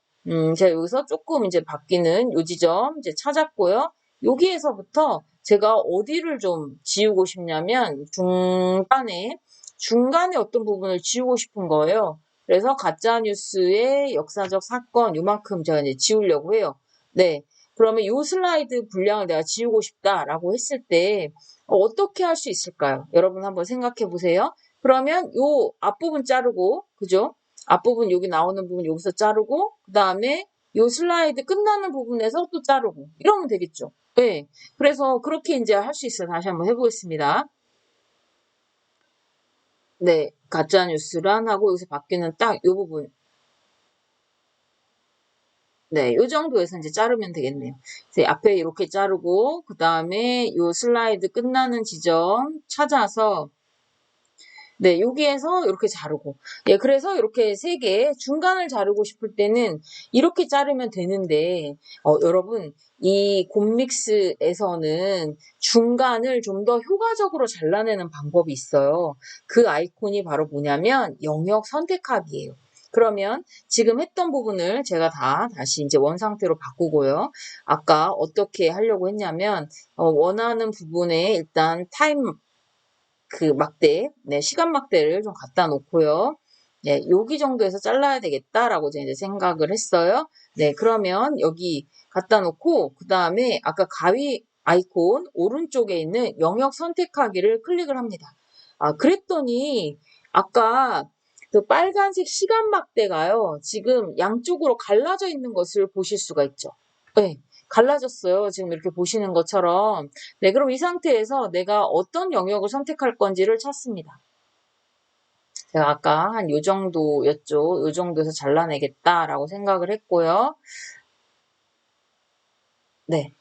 제가 여기서 조금 이제 바뀌는 요 지점 이제 찾았고요. 여기에서부터 제가 어디를 좀 지우고 싶냐면 중간에 어떤 부분을 지우고 싶은 거예요. 그래서 가짜뉴스의 역사적 사건 요만큼 제가 이제 지우려고 해요. 네. 그러면 요 슬라이드 분량을 내가 지우고 싶다라고 했을 때 어떻게 할 수 있을까요? 여러분 한번 생각해 보세요. 그러면 요 앞부분 자르고, 그죠? 앞부분 여기 나오는 부분 여기서 자르고, 그 다음에 요 슬라이드 끝나는 부분에서 또 자르고, 이러면 되겠죠? 네. 그래서 그렇게 이제 할 수 있어요. 다시 한번 해보겠습니다. 네. 가짜뉴스란 하고 여기서 바뀌는 딱 요 부분. 네. 요 정도에서 이제 자르면 되겠네요. 그래서 앞에 이렇게 자르고, 그 다음에 요 슬라이드 끝나는 지점 찾아서 네, 여기에서 이렇게 자르고. 예, 그래서 이렇게 세 개, 중간을 자르고 싶을 때는 이렇게 자르면 되는데, 여러분, 이 곰믹스에서는 중간을 좀 더 효과적으로 잘라내는 방법이 있어요. 그 아이콘이 바로 뭐냐면 영역 선택하기예요. 그러면 지금 했던 부분을 제가 다시 이제 원 상태로 바꾸고요. 아까 어떻게 하려고 했냐면, 원하는 부분에 일단 시간 막대를 좀 갖다 놓고요. 네, 여기 정도에서 잘라야 되겠다라고 이제 생각을 했어요. 네, 그러면 여기 갖다 놓고, 그 다음에 아까 가위 아이콘 오른쪽에 있는 영역 선택하기를 클릭을 합니다. 그랬더니, 아까 그 빨간색 시간 막대가요, 지금 양쪽으로 갈라져 있는 것을 보실 수가 있죠. 네, 갈라졌어요. 지금 이렇게 보시는 것처럼. 네, 그럼 이 상태에서 내가 어떤 영역을 선택할 건지를 찾습니다. 제가 아까 한 요 정도였죠. 요 정도에서 잘라내겠다라고 생각을 했고요. 네.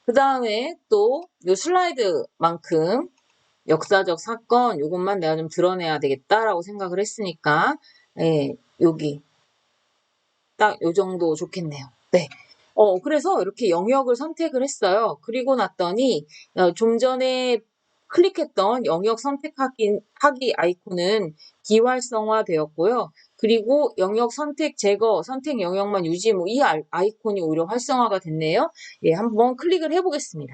그 다음에 또 요 슬라이드만큼 역사적 사건 요것만 내가 좀 드러내야 되겠다라고 생각을 했으니까 예, 여기 딱 요 정도 좋겠네요. 네. 그래서 이렇게 영역을 선택을 했어요. 그리고 났더니 좀 전에 클릭했던 영역 하기 아이콘은 비활성화 되었고요. 그리고 영역 선택 제거, 선택 영역만 유지, 뭐 이 아이콘이 오히려 활성화가 됐네요. 예, 한번 클릭을 해보겠습니다.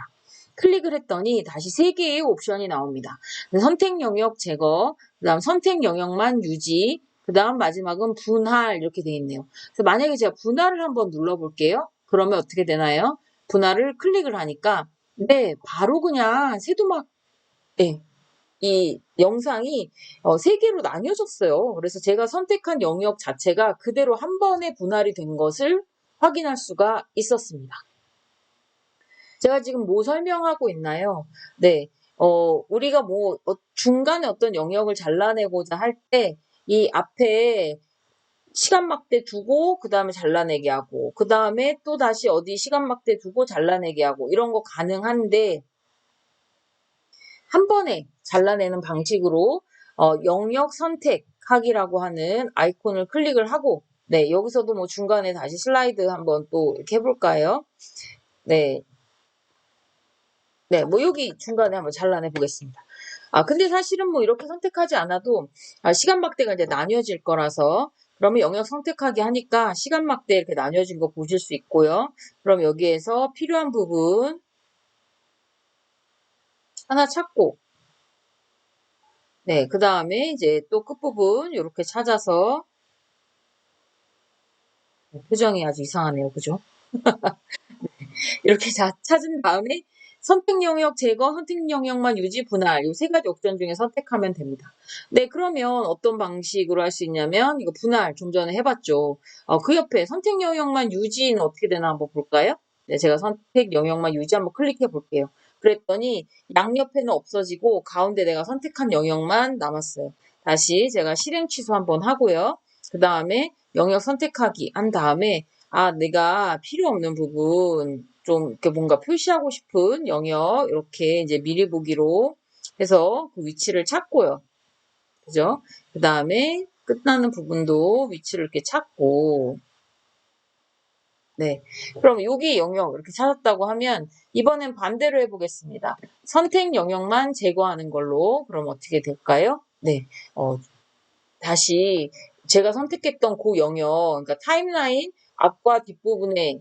클릭을 했더니 다시 3개의 옵션이 나옵니다. 선택 영역 제거, 그 다음 선택 영역만 유지, 그 다음 마지막은 분할 이렇게 되어 있네요. 그래서 만약에 제가 분할을 한번 눌러볼게요. 그러면 어떻게 되나요? 분할을 클릭을 하니까 네, 바로 그냥 세두막 네, 이 영상이 3개로 나뉘어졌어요. 그래서 제가 선택한 영역 자체가 그대로 한 번에 분할이 된 것을 확인할 수가 있었습니다. 제가 지금 뭐 설명하고 있나요? 네, 우리가 뭐 중간에 어떤 영역을 잘라내고자 할 때 이 앞에 시간 막대 두고 그 다음에 잘라내게 하고 그 다음에 또 다시 어디 시간 막대 두고 잘라내게 하고 이런 거 가능한데 한 번에 잘라내는 방식으로 영역 선택하기라고 하는 아이콘을 클릭을 하고 네, 여기서도 뭐 중간에 다시 슬라이드 한번 또 이렇게 해볼까요? 네, 네, 뭐 여기 중간에 한번 잘라내 보겠습니다. 근데 사실은 뭐 이렇게 선택하지 않아도 시간 막대가 이제 나뉘어질 거라서 그러면 영역 선택하기 하니까 시간 막대 이렇게 나뉘어진 거 보실 수 있고요. 그럼 여기에서 필요한 부분 하나 찾고 네, 그 다음에 이제 또 끝부분 이렇게 찾아서 표정이 아주 이상하네요. 그죠? 이렇게 찾은 다음에 선택 영역 제거, 선택 영역만 유지, 분할 이 3가지 옵션 중에 선택하면 됩니다. 네, 그러면 어떤 방식으로 할 수 있냐면 이거 분할 좀 전에 해봤죠. 그 옆에 선택 영역만 유지는 어떻게 되나 한번 볼까요? 네, 제가 선택 영역만 유지 한번 클릭해 볼게요. 그랬더니 양옆에는 없어지고 가운데 내가 선택한 영역만 남았어요. 다시 제가 실행 취소 한번 하고요. 그 다음에 영역 선택하기 한 다음에 내가 필요 없는 부분 좀 이렇게 뭔가 표시하고 싶은 영역 이렇게 이제 미리 보기로 해서 그 위치를 찾고요. 그죠? 그 다음에 끝나는 부분도 위치를 이렇게 찾고 네. 그럼 여기 영역 이렇게 찾았다고 하면 이번엔 반대로 해보겠습니다. 선택 영역만 제거하는 걸로 그럼 어떻게 될까요? 네. 다시 제가 선택했던 그 영역, 그러니까 타임라인 앞과 뒷부분에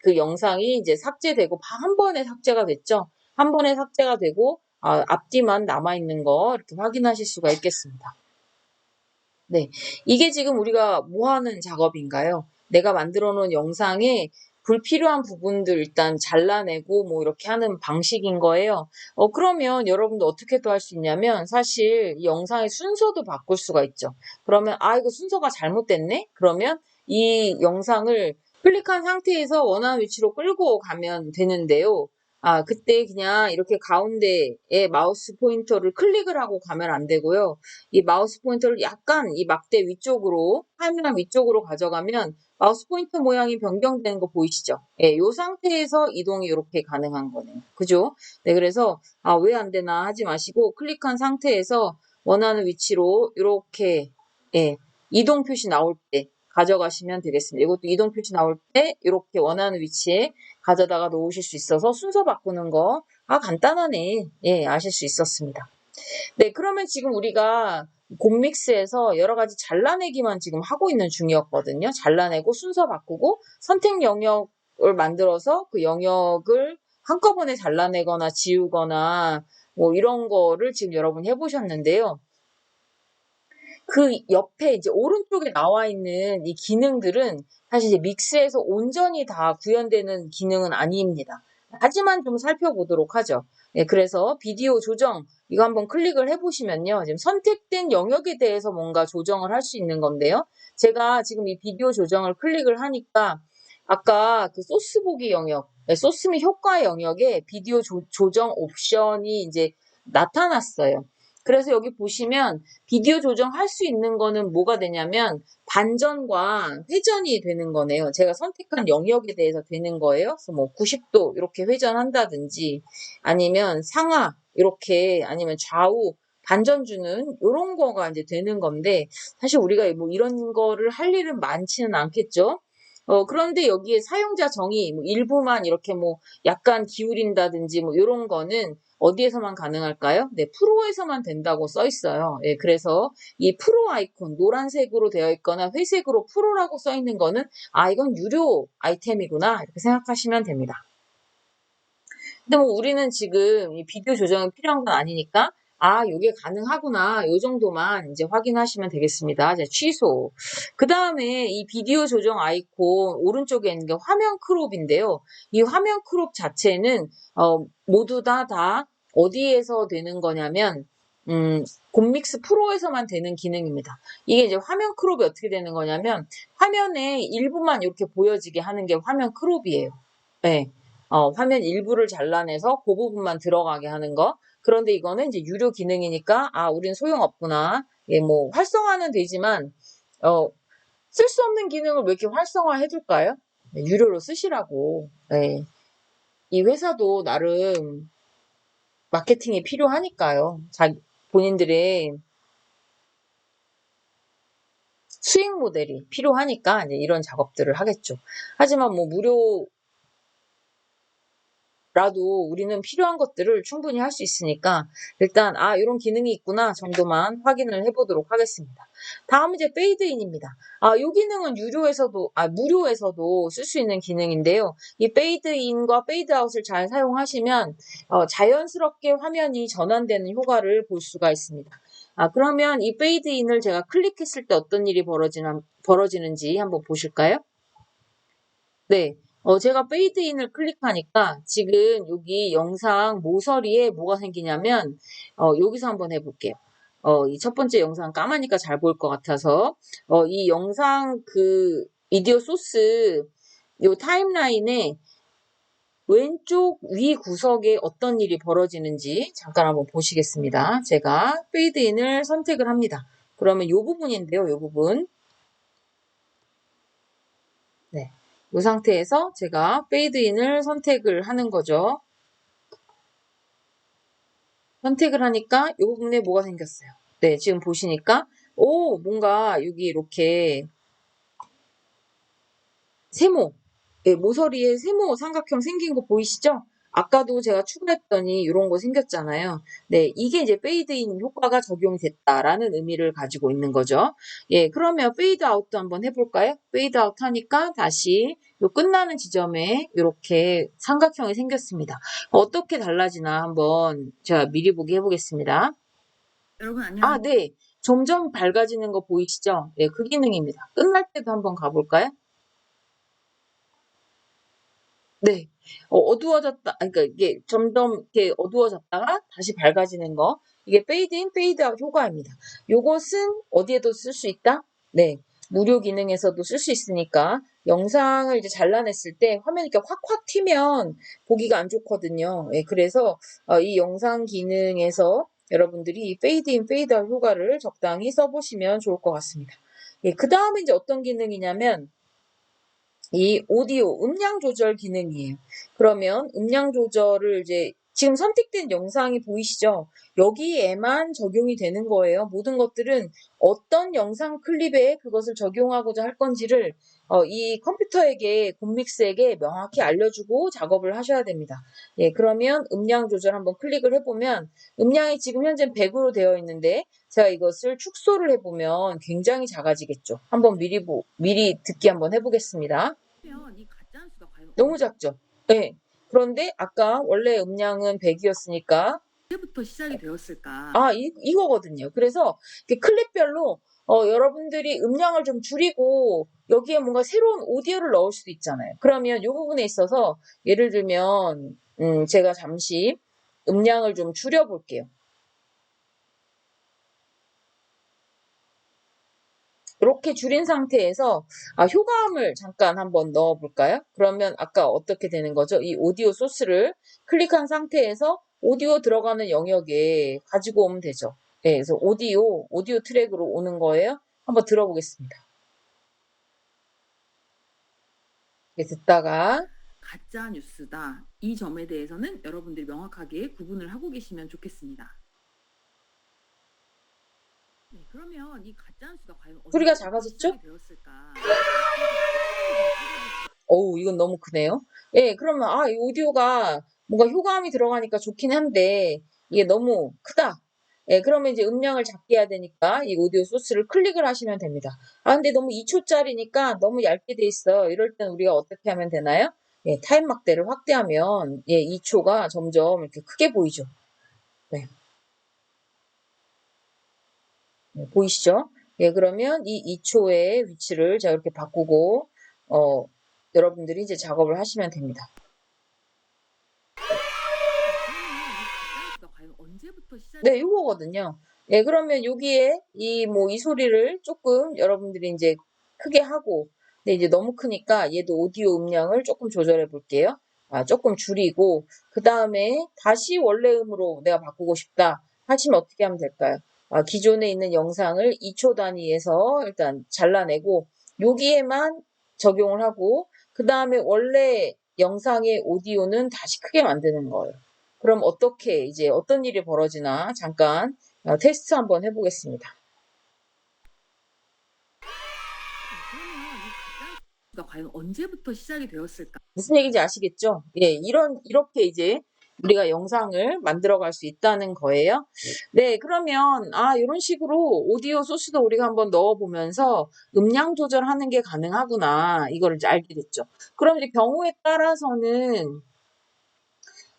그 영상이 이제 삭제되고 한 번에 삭제가 됐죠. 한 번에 삭제가 되고 앞뒤만 남아있는 거 이렇게 확인하실 수가 있겠습니다. 네, 이게 지금 우리가 뭐 하는 작업인가요? 내가 만들어 놓은 영상에 불필요한 부분들 일단 잘라내고 뭐 이렇게 하는 방식인 거예요. 그러면 여러분도 어떻게 또 할 수 있냐면 사실 이 영상의 순서도 바꿀 수가 있죠. 그러면 이거 순서가 잘못됐네? 그러면 이 영상을 클릭한 상태에서 원하는 위치로 끌고 가면 되는데요. 그때 그냥 이렇게 가운데에 마우스 포인터를 클릭을 하고 가면 안 되고요. 이 마우스 포인터를 약간 이 막대 위쪽으로, 화면 위쪽으로 가져가면 마우스 포인터 모양이 변경되는 거 보이시죠? 예, 요 상태에서 이동이 이렇게 가능한 거네요. 그죠? 네, 그래서 왜 안 되나 하지 마시고 클릭한 상태에서 원하는 위치로 이렇게 예, 이동 표시 나올 때 가져가시면 되겠습니다. 이것도 이동 표시 나올 때 이렇게 원하는 위치에 가져다가 놓으실 수 있어서 순서 바꾸는 거 간단하네. 예, 아실 수 있었습니다. 네, 그러면 지금 우리가 곰믹스에서 여러 가지 잘라내기만 지금 하고 있는 중이었거든요. 잘라내고 순서 바꾸고 선택 영역을 만들어서 그 영역을 한꺼번에 잘라내거나 지우거나 뭐 이런 거를 지금 여러분 해보셨는데요. 그 옆에 이제 오른쪽에 나와 있는 이 기능들은 사실 이제 믹스에서 온전히 다 구현되는 기능은 아닙니다. 하지만 좀 살펴보도록 하죠. 네, 그래서 비디오 조정 이거 한번 클릭을 해보시면요. 지금 선택된 영역에 대해서 뭔가 조정을 할 수 있는 건데요. 제가 지금 이 비디오 조정을 클릭을 하니까 아까 그 소스 보기 영역, 네, 소스 및 효과 영역에 비디오 조정 옵션이 이제 나타났어요. 그래서 여기 보시면 비디오 조정할 수 있는 거는 뭐가 되냐면 반전과 회전이 되는 거네요. 제가 선택한 영역에 대해서 되는 거예요. 그래서 뭐 90도 이렇게 회전한다든지 아니면 상하 이렇게 아니면 좌우 반전 주는 이런 거가 이제 되는 건데 사실 우리가 뭐 이런 거를 할 일은 많지는 않겠죠. 그런데 여기에 사용자 정의 뭐 일부만 이렇게 뭐 약간 기울인다든지 뭐 이런 거는 어디에서만 가능할까요? 네, 프로에서만 된다고 써 있어요. 예, 그래서 이 프로 아이콘 노란색으로 되어 있거나 회색으로 프로라고 써 있는 거는 아, 이건 유료 아이템이구나 이렇게 생각하시면 됩니다. 근데 뭐 우리는 지금 이 비디오 조정이 필요한 건 아니니까 아, 요게 가능하구나. 요 정도만 이제 확인하시면 되겠습니다. 이제 취소. 그 다음에 이 비디오 조정 아이콘 오른쪽에 있는 게 화면 크롭인데요. 이 화면 크롭 자체는 모두 다 어디에서 되는 거냐면 곰믹스 프로에서만 되는 기능입니다. 이게 이제 화면 크롭이 어떻게 되는 거냐면 화면의 일부만 이렇게 보여지게 하는 게 화면 크롭이에요. 네. 화면 일부를 잘라내서 그 부분만 들어가게 하는 거. 그런데 이거는 이제 유료 기능이니까, 아, 우린 소용없구나. 예, 뭐, 활성화는 되지만, 쓸 수 없는 기능을 왜 이렇게 활성화 해줄까요? 네, 유료로 쓰시라고. 네. 이 회사도 나름 마케팅이 필요하니까요. 본인들의 수익 모델이 필요하니까 이제 이런 작업들을 하겠죠. 하지만 뭐 무료 라도 우리는 필요한 것들을 충분히 할 수 있으니까 일단 아 이런 기능이 있구나 정도만 확인을 해보도록 하겠습니다. 다음 이제 페이드인입니다. 이 기능은 무료에서도 쓸 수 있는 기능인데요. 이 페이드인과 페이드아웃을 잘 사용하시면 자연스럽게 화면이 전환되는 효과를 볼 수가 있습니다. 그러면 이 페이드인을 제가 클릭했을 때 어떤 일이 벌어지는지 한번 보실까요? 네. 제가 페이드인을 클릭하니까 지금 여기 영상 모서리에 뭐가 생기냐면, 여기서 한번 해볼게요. 이 첫 번째 영상 까마니까 잘 보일 것 같아서, 이 영상 비디오 소스 요 타임라인에 왼쪽 위 구석에 어떤 일이 벌어지는지 잠깐 한번 보시겠습니다. 제가 페이드인을 선택을 합니다. 그러면 요 부분인데요, 요 부분. 네. 이 상태에서 제가 페이드인을 선택을 하는 거죠. 선택을 하니까 이 부분에 뭐가 생겼어요. 네, 지금 보시니까 뭔가 여기 이렇게 세모, 네, 모서리에 세모 삼각형 생긴 거 보이시죠? 아까도 제가 추가했더니 이런 거 생겼잖아요. 네, 이게 이제 페이드인 효과가 적용이 됐다라는 의미를 가지고 있는 거죠. 예, 그러면 페이드 아웃도 한번 해볼까요? 페이드 아웃 하니까 다시 요 끝나는 지점에 이렇게 삼각형이 생겼습니다. 어떻게 달라지나 한번 제가 미리 보기 해보겠습니다. 여러분 안녕하세요. 네. 점점 밝아지는 거 보이시죠? 네, 그 기능입니다. 끝날 때도 한번 가볼까요? 네. 어두워졌다. 그러니까 이게 점점 이렇게 어두워졌다가 다시 밝아지는 거. 이게 페이드 인, 페이드 아웃 효과입니다. 요것은 어디에도 쓸 수 있다? 네. 무료 기능에서도 쓸 수 있으니까 영상을 이제 잘라냈을 때 화면이 이렇게 확확 튀면 보기가 안 좋거든요. 예, 그래서 이 영상 기능에서 여러분들이 페이드 인, 페이드 아웃 효과를 적당히 써보시면 좋을 것 같습니다. 예, 그 다음에 이제 어떤 기능이냐면 이 오디오 음량 조절 기능이에요. 그러면 음량 조절을 이제 지금 선택된 영상이 보이시죠? 여기에만 적용이 되는 거예요. 모든 것들은 어떤 영상 클립에 그것을 적용하고자 할 건지를 이 컴퓨터에게 곰믹스에게 명확히 알려주고 작업을 하셔야 됩니다. 예, 그러면 음량 조절 한번 클릭을 해보면 음량이 지금 현재 100으로 되어 있는데 제가 이것을 축소를 해보면 굉장히 작아지겠죠. 한번 미리 듣기 한번 해보겠습니다. 이 가짜뉴스가 과연 너무 작죠? 네. 그런데 아까 원래 음량은 100이었으니까 언제부터 시작이 되었을까? 이거거든요. 그래서 클립별로 여러분들이 음량을 좀 줄이고 여기에 뭔가 새로운 오디오를 넣을 수도 있잖아요. 그러면 이 부분에 있어서 예를 들면 제가 잠시 음량을 좀 줄여볼게요. 이렇게 줄인 상태에서 효과음을 잠깐 한번 넣어볼까요? 그러면 아까 어떻게 되는 거죠? 이 오디오 소스를 클릭한 상태에서 오디오 들어가는 영역에 가지고 오면 되죠. 네, 그래서 오디오 트랙으로 오는 거예요. 한번 들어보겠습니다. 듣다가 가짜 뉴스다. 이 점에 대해서는 여러분들이 명확하게 구분을 하고 계시면 좋겠습니다. 네, 그러면 이 가짜 뉴스가 과연 소리가 언제부터 작아졌죠? 시작이 되었을까? 어우, 이건 너무 크네요. 예, 그러면, 이 오디오가 뭔가 효과음이 들어가니까 좋긴 한데, 이게 너무 크다. 예, 그러면 이제 음량을 작게 해야 되니까 이 오디오 소스를 클릭을 하시면 됩니다. 근데 너무 2초짜리니까 너무 얇게 돼 있어. 이럴 땐 우리가 어떻게 하면 되나요? 예, 타임 막대를 확대하면, 예, 2초가 점점 이렇게 크게 보이죠. 네. 네, 보이시죠? 예, 그러면 이 2초의 위치를 제가 이렇게 바꾸고, 여러분들이 이제 작업을 하시면 됩니다. 과연 언제부터 시작이 네, 요거거든요. 예, 그러면 여기에 이 소리를 조금 여러분들이 이제 크게 하고, 근데 이제 너무 크니까 얘도 오디오 음량을 조금 조절해 볼게요. 조금 줄이고, 그 다음에 다시 원래 음으로 내가 바꾸고 싶다 하시면 어떻게 하면 될까요? 기존에 있는 영상을 2초 단위에서 일단 잘라내고, 여기에만 적용을 하고, 그 다음에 원래 영상의 오디오는 다시 크게 만드는 거예요. 그럼 어떻게 이제 어떤 일이 벌어지나 잠깐 테스트 한번 해보겠습니다. 가 과연 언제부터 시작이 되었을까? 무슨 얘기인지 아시겠죠? 예, 이렇게 이제 우리가 영상을 만들어 갈 수 있다는 거예요. 네, 그러면 이런 식으로 오디오 소스도 우리가 한번 넣어 보면서 음량 조절하는 게 가능하구나 이거를 이제 알게 됐죠. 그럼 이제 경우에 따라서는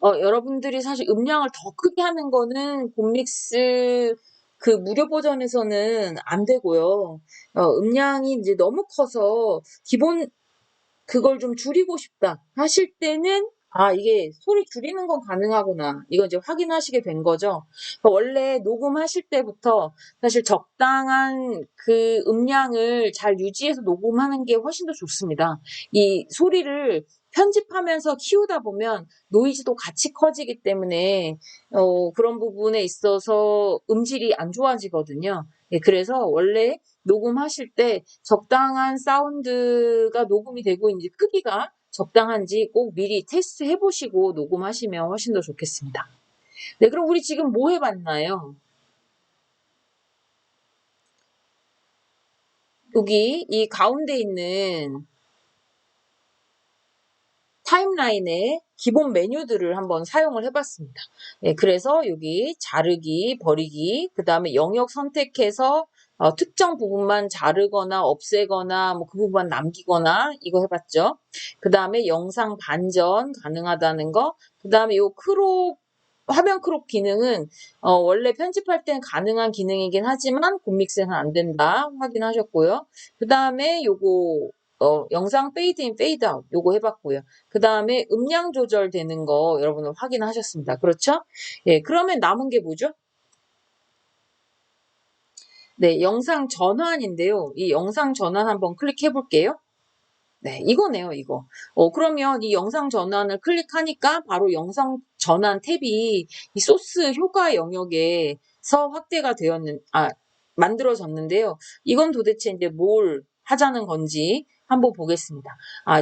여러분들이 사실 음량을 더 크게 하는 거는 곰믹스 그 무료 버전에서는 안 되고요. 음량이 이제 너무 커서 기본 그걸 좀 줄이고 싶다 하실 때는 이게 소리 줄이는 건 가능하구나. 이거 이제 확인하시게 된 거죠. 그러니까 원래 녹음하실 때부터 사실 적당한 그 음량을 잘 유지해서 녹음하는 게 훨씬 더 좋습니다. 이 소리를 편집하면서 키우다 보면 노이즈도 같이 커지기 때문에 그런 부분에 있어서 음질이 안 좋아지거든요. 예, 그래서 원래 녹음하실 때 적당한 사운드가 녹음이 되고 이제 크기가 적당한지 꼭 미리 테스트 해보시고 녹음하시면 훨씬 더 좋겠습니다. 네, 그럼 우리 지금 뭐 해봤나요? 여기 이 가운데 있는 타임라인에 기본 메뉴들을 한번 사용을 해봤습니다. 네, 그래서 여기 자르기, 버리기, 그 다음에 영역 선택해서 특정 부분만 자르거나 없애거나 그 부분만 남기거나 이거 해봤죠. 그 다음에 영상 반전 가능하다는 거, 그 다음에 요 크롭 화면 크롭 기능은 원래 편집할 땐 가능한 기능이긴 하지만 곰믹스에는 안 된다 확인하셨고요. 그 다음에 요거 영상 페이드 인 페이드 아웃 요거 해봤고요. 그 다음에 음량 조절되는 거 여러분은 확인하셨습니다. 그렇죠? 예, 그러면 남은 게 뭐죠? 네, 영상 전환인데요. 이 영상 전환 한번 클릭해 볼게요. 네, 이거네요, 이거. 그러면 이 영상 전환을 클릭하니까 바로 영상 전환 탭이 이 소스 효과 영역에서 확대가 만들어졌는데요. 이건 도대체 이제 뭘 하자는 건지 한번 보겠습니다.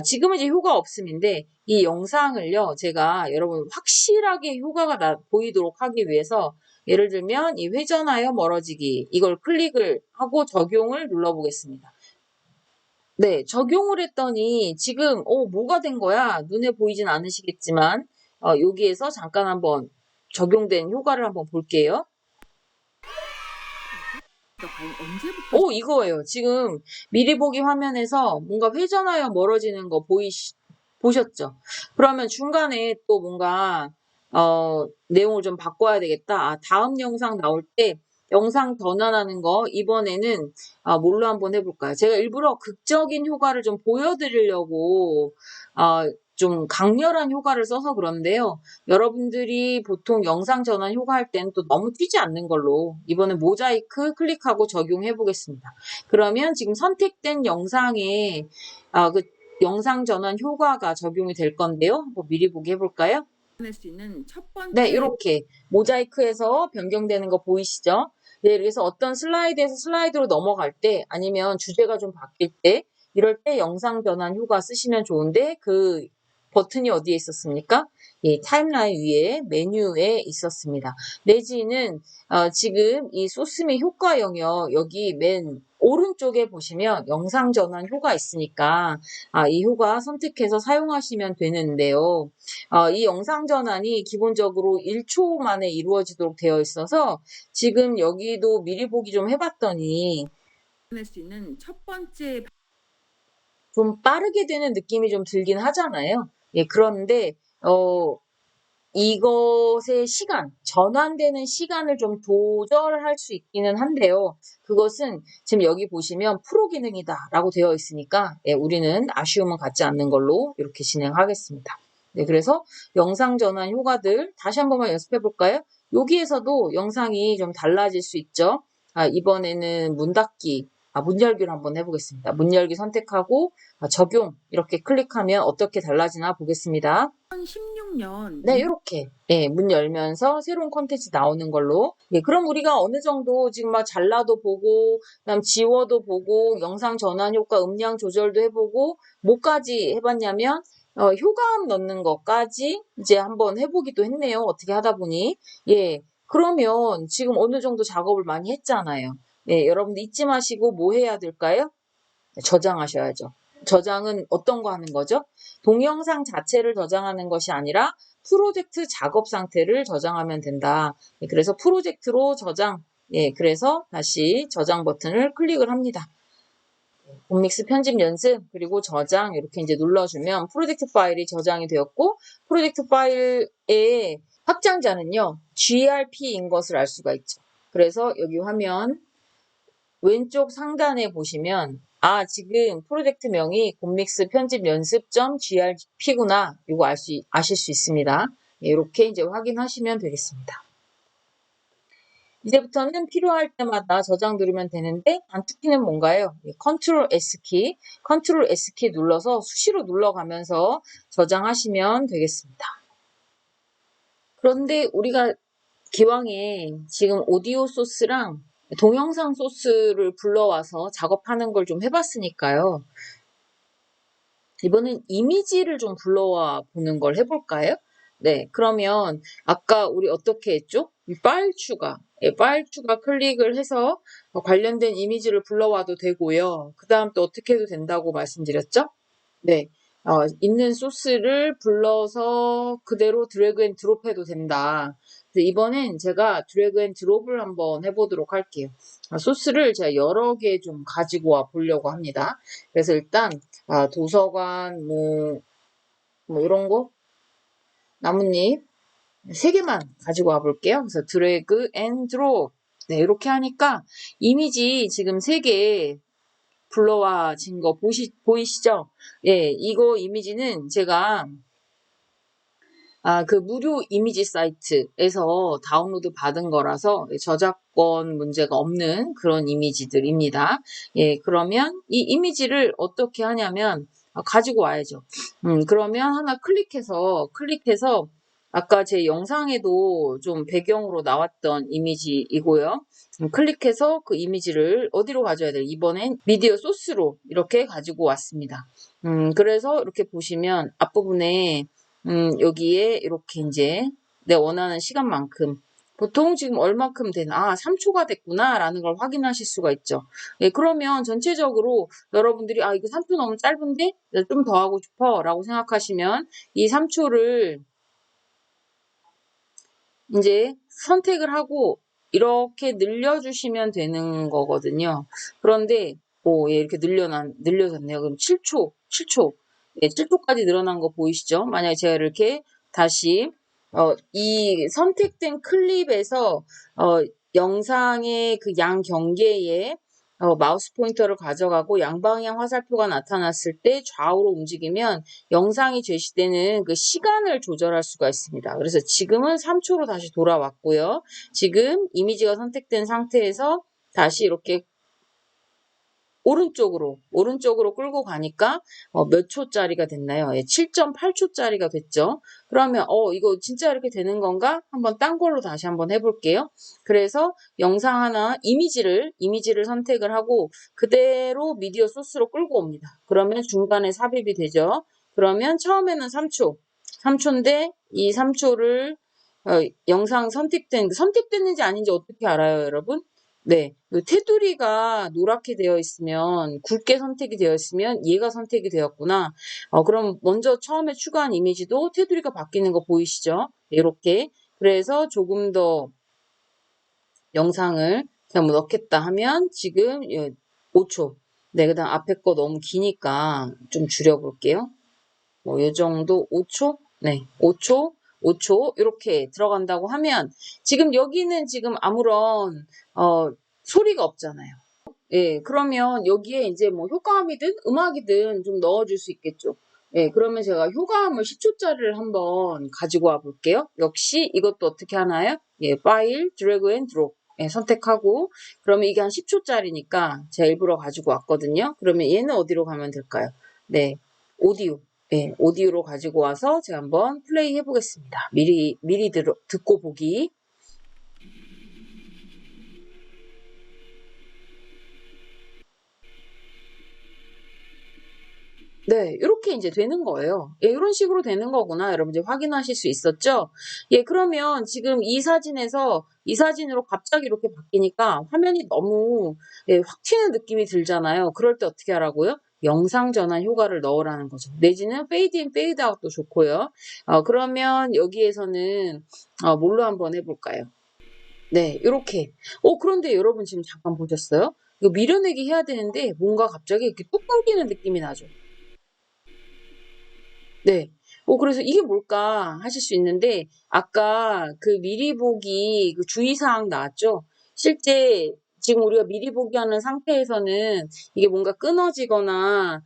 지금은 이제 효과 없음인데 이 영상을요, 제가 여러분 확실하게 효과가 보이도록 하기 위해서 예를 들면 이 회전하여 멀어지기 이걸 클릭을 하고 적용을 눌러보겠습니다. 네, 적용을 했더니 지금 뭐가 된 거야? 눈에 보이진 않으시겠지만 여기에서 잠깐 한번 적용된 효과를 한번 볼게요. 과연 언제부터 이거예요. 지금 미리 보기 화면에서 뭔가 회전하여 멀어지는 거 보셨죠? 그러면 중간에 또 뭔가 내용을 좀 바꿔야 되겠다. 다음 영상 나올 때 영상 전환하는 거 이번에는 뭘로 한번 해볼까요? 제가 일부러 극적인 효과를 좀 보여드리려고 좀 강렬한 효과를 써서 그런데요. 여러분들이 보통 영상 전환 효과 할 때는 또 너무 튀지 않는 걸로 이번에 모자이크 클릭하고 적용해 보겠습니다. 그러면 지금 선택된 영상에 그 영상 전환 효과가 적용이 될 건데요. 한번 미리 보기 해볼까요? 낼 수 있는 첫 번째 네, 이렇게 모자이크해서 변경되는 거 보이시죠? 네, 그래서 어떤 슬라이드에서 슬라이드로 넘어갈 때 아니면 주제가 좀 바뀔 때 이럴 때 영상 전환 효과 쓰시면 좋은데 그 버튼이 어디에 있었습니까? 예, 타임라인 위에 메뉴에 있었습니다. 내지는 지금 이 소스 및 효과 영역 여기 맨 오른쪽에 보시면 영상 전환 효과 있으니까 이 효과 선택해서 사용하시면 되는데요. 이 영상 전환이 기본적으로 1초 만에 이루어지도록 되어 있어서 지금 여기도 미리 보기 좀 해봤더니 낼 수 있는 첫 번째 좀 빠르게 되는 느낌이 좀 들긴 하잖아요. 예, 그런데 이것의 시간, 전환되는 시간을 좀 조절할 수 있기는 한데요. 그것은 지금 여기 보시면 프로 기능이다라고 되어 있으니까 예, 우리는 아쉬움은 갖지 않는 걸로 이렇게 진행하겠습니다. 네, 그래서 영상 전환 효과들 다시 한 번만 연습해 볼까요? 여기에서도 영상이 좀 달라질 수 있죠. 이번에는 문 닫기, 문 열기를 한번 해보겠습니다. 문 열기 선택하고 적용 이렇게 클릭하면 어떻게 달라지나 보겠습니다. 2016년 네, 이렇게 예, 문 열면서 새로운 콘텐츠 나오는 걸로. 예, 그럼 우리가 어느 정도 지금 막 잘라도 보고, 그다음 지워도 보고, 영상 전환 효과 음량 조절도 해보고, 뭐까지 해봤냐면 효과음 넣는 것까지 이제 한번 해보기도 했네요. 어떻게 하다 보니. 예, 그러면 지금 어느 정도 작업을 많이 했잖아요. 예, 여러분들 잊지 마시고 뭐 해야 될까요? 저장하셔야죠. 저장은 어떤 거 하는 거죠? 동영상 자체를 저장하는 것이 아니라 프로젝트 작업 상태를 저장하면 된다. 예, 그래서 프로젝트로 저장. 예, 그래서 다시 저장 버튼을 클릭을 합니다. 곰믹스 편집 연습 그리고 저장 이렇게 이제 눌러주면 프로젝트 파일이 저장이 되었고 프로젝트 파일의 확장자는요 GRP인 것을 알 수가 있죠. 그래서 여기 화면 왼쪽 상단에 보시면 지금 프로젝트명이 곰믹스 편집 연습.grp구나. 이거 아실 수 있습니다. 이렇게 이제 확인하시면 되겠습니다. 이제부터는 필요할 때마다 저장 누르면 되는데 단축키는 뭔가요? 컨트롤 S키, 컨트롤 S키 눌러서 수시로 눌러가면서 저장하시면 되겠습니다. 그런데 우리가 기왕에 지금 오디오 소스랑 동영상 소스를 불러와서 작업하는 걸 좀 해봤으니까요. 이번엔 이미지를 좀 불러와 보는 걸 해볼까요? 네, 그러면 아까 우리 어떻게 했죠? 이 파일 추가, 파일 추가 클릭을 해서 관련된 이미지를 불러와도 되고요. 그 다음 또 어떻게 해도 된다고 말씀드렸죠? 네, 있는 소스를 불러서 그대로 드래그 앤 드롭 해도 된다. 이번엔 제가 드래그 앤 드롭을 한번 해보도록 할게요. 소스를 제가 여러 개 좀 가지고 와 보려고 합니다. 그래서 일단 도서관 뭐 이런 거 나뭇잎 3개만 가지고 와 볼게요. 그래서 드래그 앤 드롭 네, 이렇게 하니까 이미지 지금 3개 불러와진 거 보이시죠? 예, 이거 이미지는 제가 그 무료 이미지 사이트에서 다운로드 받은 거라서 저작권 문제가 없는 그런 이미지들입니다. 예, 그러면 이 이미지를 어떻게 하냐면 가지고 와야죠. 그러면 하나 클릭해서 아까 제 영상에도 좀 배경으로 나왔던 이미지이고요. 클릭해서 그 이미지를 어디로 가져야 돼요? 이번엔 미디어 소스로 이렇게 가지고 왔습니다. 그래서 이렇게 보시면 앞부분에 여기에 이렇게 이제 내 원하는 시간만큼 보통 지금 얼마큼 되나 3초가 됐구나 라는 걸 확인하실 수가 있죠. 예, 그러면 전체적으로 여러분들이 이거 3초 너무 짧은데 좀 더 하고 싶어 라고 생각하시면 이 3초를 이제 선택을 하고 이렇게 늘려주시면 되는 거거든요. 그런데 예, 이렇게 늘려졌네요. 그럼 7초. 예, 7초까지 늘어난 거 보이시죠? 만약에 제가 이렇게 다시 이 선택된 클립에서 영상의 그 양 경계에 마우스 포인터를 가져가고 양방향 화살표가 나타났을 때 좌우로 움직이면 영상이 제시되는 그 시간을 조절할 수가 있습니다. 그래서 지금은 3초로 다시 돌아왔고요. 지금 이미지가 선택된 상태에서 다시 이렇게 오른쪽으로 끌고 가니까 몇 초짜리가 됐나요? 예, 7.8초짜리가 됐죠. 그러면 이거 진짜 이렇게 되는 건가? 한번 딴 걸로 다시 한번 해볼게요. 그래서 영상 하나 이미지를 선택을 하고 그대로 미디어 소스로 끌고 옵니다. 그러면 중간에 삽입이 되죠. 그러면 처음에는 3초인데 이 3초를 영상 선택됐는지 아닌지 어떻게 알아요, 여러분? 네, 이 테두리가 노랗게 되어 있으면, 굵게 선택이 되어 있으면 얘가 선택이 되었구나. 그럼 먼저 처음에 추가한 이미지도 테두리가 바뀌는 거 보이시죠? 이렇게. 그래서 조금 더 영상을 그냥 뭐 넣겠다 하면 지금 5초. 네, 그 다음 앞에 거 너무 기니까 좀 줄여볼게요. 뭐, 요 정도 5초? 네, 5초 이렇게 들어간다고 하면 지금 여기는 지금 아무런 소리가 없잖아요. 예, 그러면 여기에 이제 뭐 효과음이든 음악이든 좀 넣어줄 수 있겠죠. 예, 그러면 제가 효과음을 10초짜리를 한번 가지고 와 볼게요. 역시 이것도 어떻게 하나요? 예, 파일, 드래그 앤 드롭. 예, 선택하고 그러면 이게 한 10초짜리니까 제가 일부러 가지고 왔거든요. 그러면 얘는 어디로 가면 될까요? 네, 오디오. 예, 오디오로 가지고 와서 제가 한번 플레이 해보겠습니다. 미리 듣고 보기. 네, 이렇게 이제 되는 거예요. 예, 이런 식으로 되는 거구나. 여러분 이제 확인하실 수 있었죠? 예, 그러면 지금 이 사진으로 갑자기 이렇게 바뀌니까 화면이 너무 확 튀는 느낌이 들잖아요. 그럴 때 어떻게 하라고요? 영상 전환 효과를 넣으라는 거죠. 내지는 페이드 인, 페이드 아웃도 좋고요. 그러면 여기에서는 뭘로 한번 해볼까요? 네, 이렇게. 그런데 여러분 지금 잠깐 보셨어요? 이거 미려내기 해야 되는데 뭔가 갑자기 이렇게 뚝 끊기는 느낌이 나죠. 네. 그래서 이게 뭘까 하실 수 있는데, 아까 그 미리 보기 그 주의사항 나왔죠? 실제 지금 우리가 미리 보기 하는 상태에서는 이게 뭔가 끊어지거나,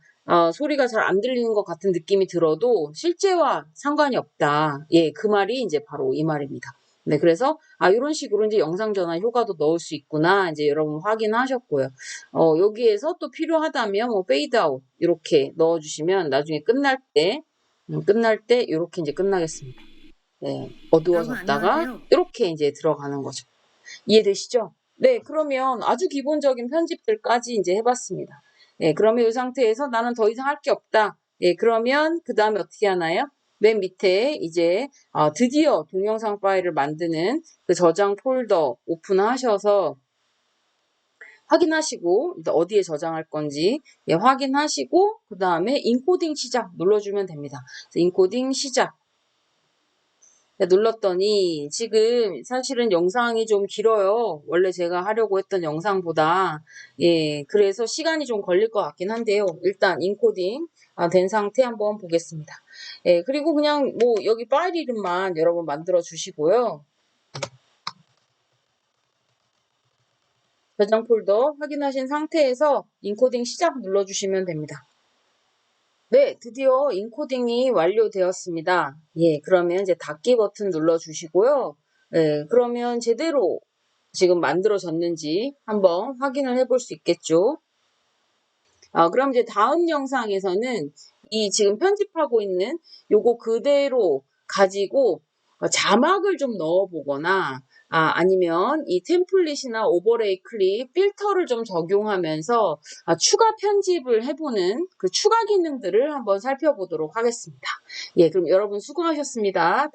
소리가 잘 안 들리는 것 같은 느낌이 들어도 실제와 상관이 없다. 예, 그 말이 이제 바로 이 말입니다. 네, 그래서, 이런 식으로 이제 영상 전환 효과도 넣을 수 있구나. 이제 여러분 확인하셨고요. 여기에서 또 필요하다면 뭐 페이드 아웃 이렇게 넣어주시면 나중에 끝날 때 이렇게 이제 끝나겠습니다. 네, 여러분 어두워졌다가 안녕하세요. 이렇게 이제 들어가는 거죠. 이해되시죠? 네, 그러면 아주 기본적인 편집들까지 이제 해봤습니다. 네, 그러면 이 상태에서 나는 더 이상 할 게 없다. 네, 그러면 그 다음에 어떻게 하나요? 맨 밑에 이제 드디어 동영상 파일을 만드는 그 저장 폴더 오픈하셔서 확인하시고 어디에 저장할 건지 확인하시고 그 다음에 인코딩 시작 눌러주면 됩니다. 인코딩 시작 눌렀더니 지금 사실은 영상이 좀 길어요. 원래 제가 하려고 했던 영상보다. 예, 그래서 시간이 좀 걸릴 것 같긴 한데요. 일단 인코딩 된 상태 한번 보겠습니다. 예, 그리고 그냥 뭐 여기 파일 이름만 여러분 만들어 주시고요. 저장 폴더 확인하신 상태에서 인코딩 시작 눌러주시면 됩니다. 네, 드디어 인코딩이 완료되었습니다. 예, 그러면 이제 닫기 버튼 눌러주시고요. 예, 그러면 제대로 지금 만들어졌는지 한번 확인을 해볼 수 있겠죠. 그럼 이제 다음 영상에서는 이 지금 편집하고 있는 요거 그대로 가지고 자막을 좀 넣어보거나 아니면 이 템플릿이나 오버레이 클립, 필터를 좀 적용하면서 추가 편집을 해보는 그 추가 기능들을 한번 살펴보도록 하겠습니다. 예, 그럼 여러분 수고하셨습니다.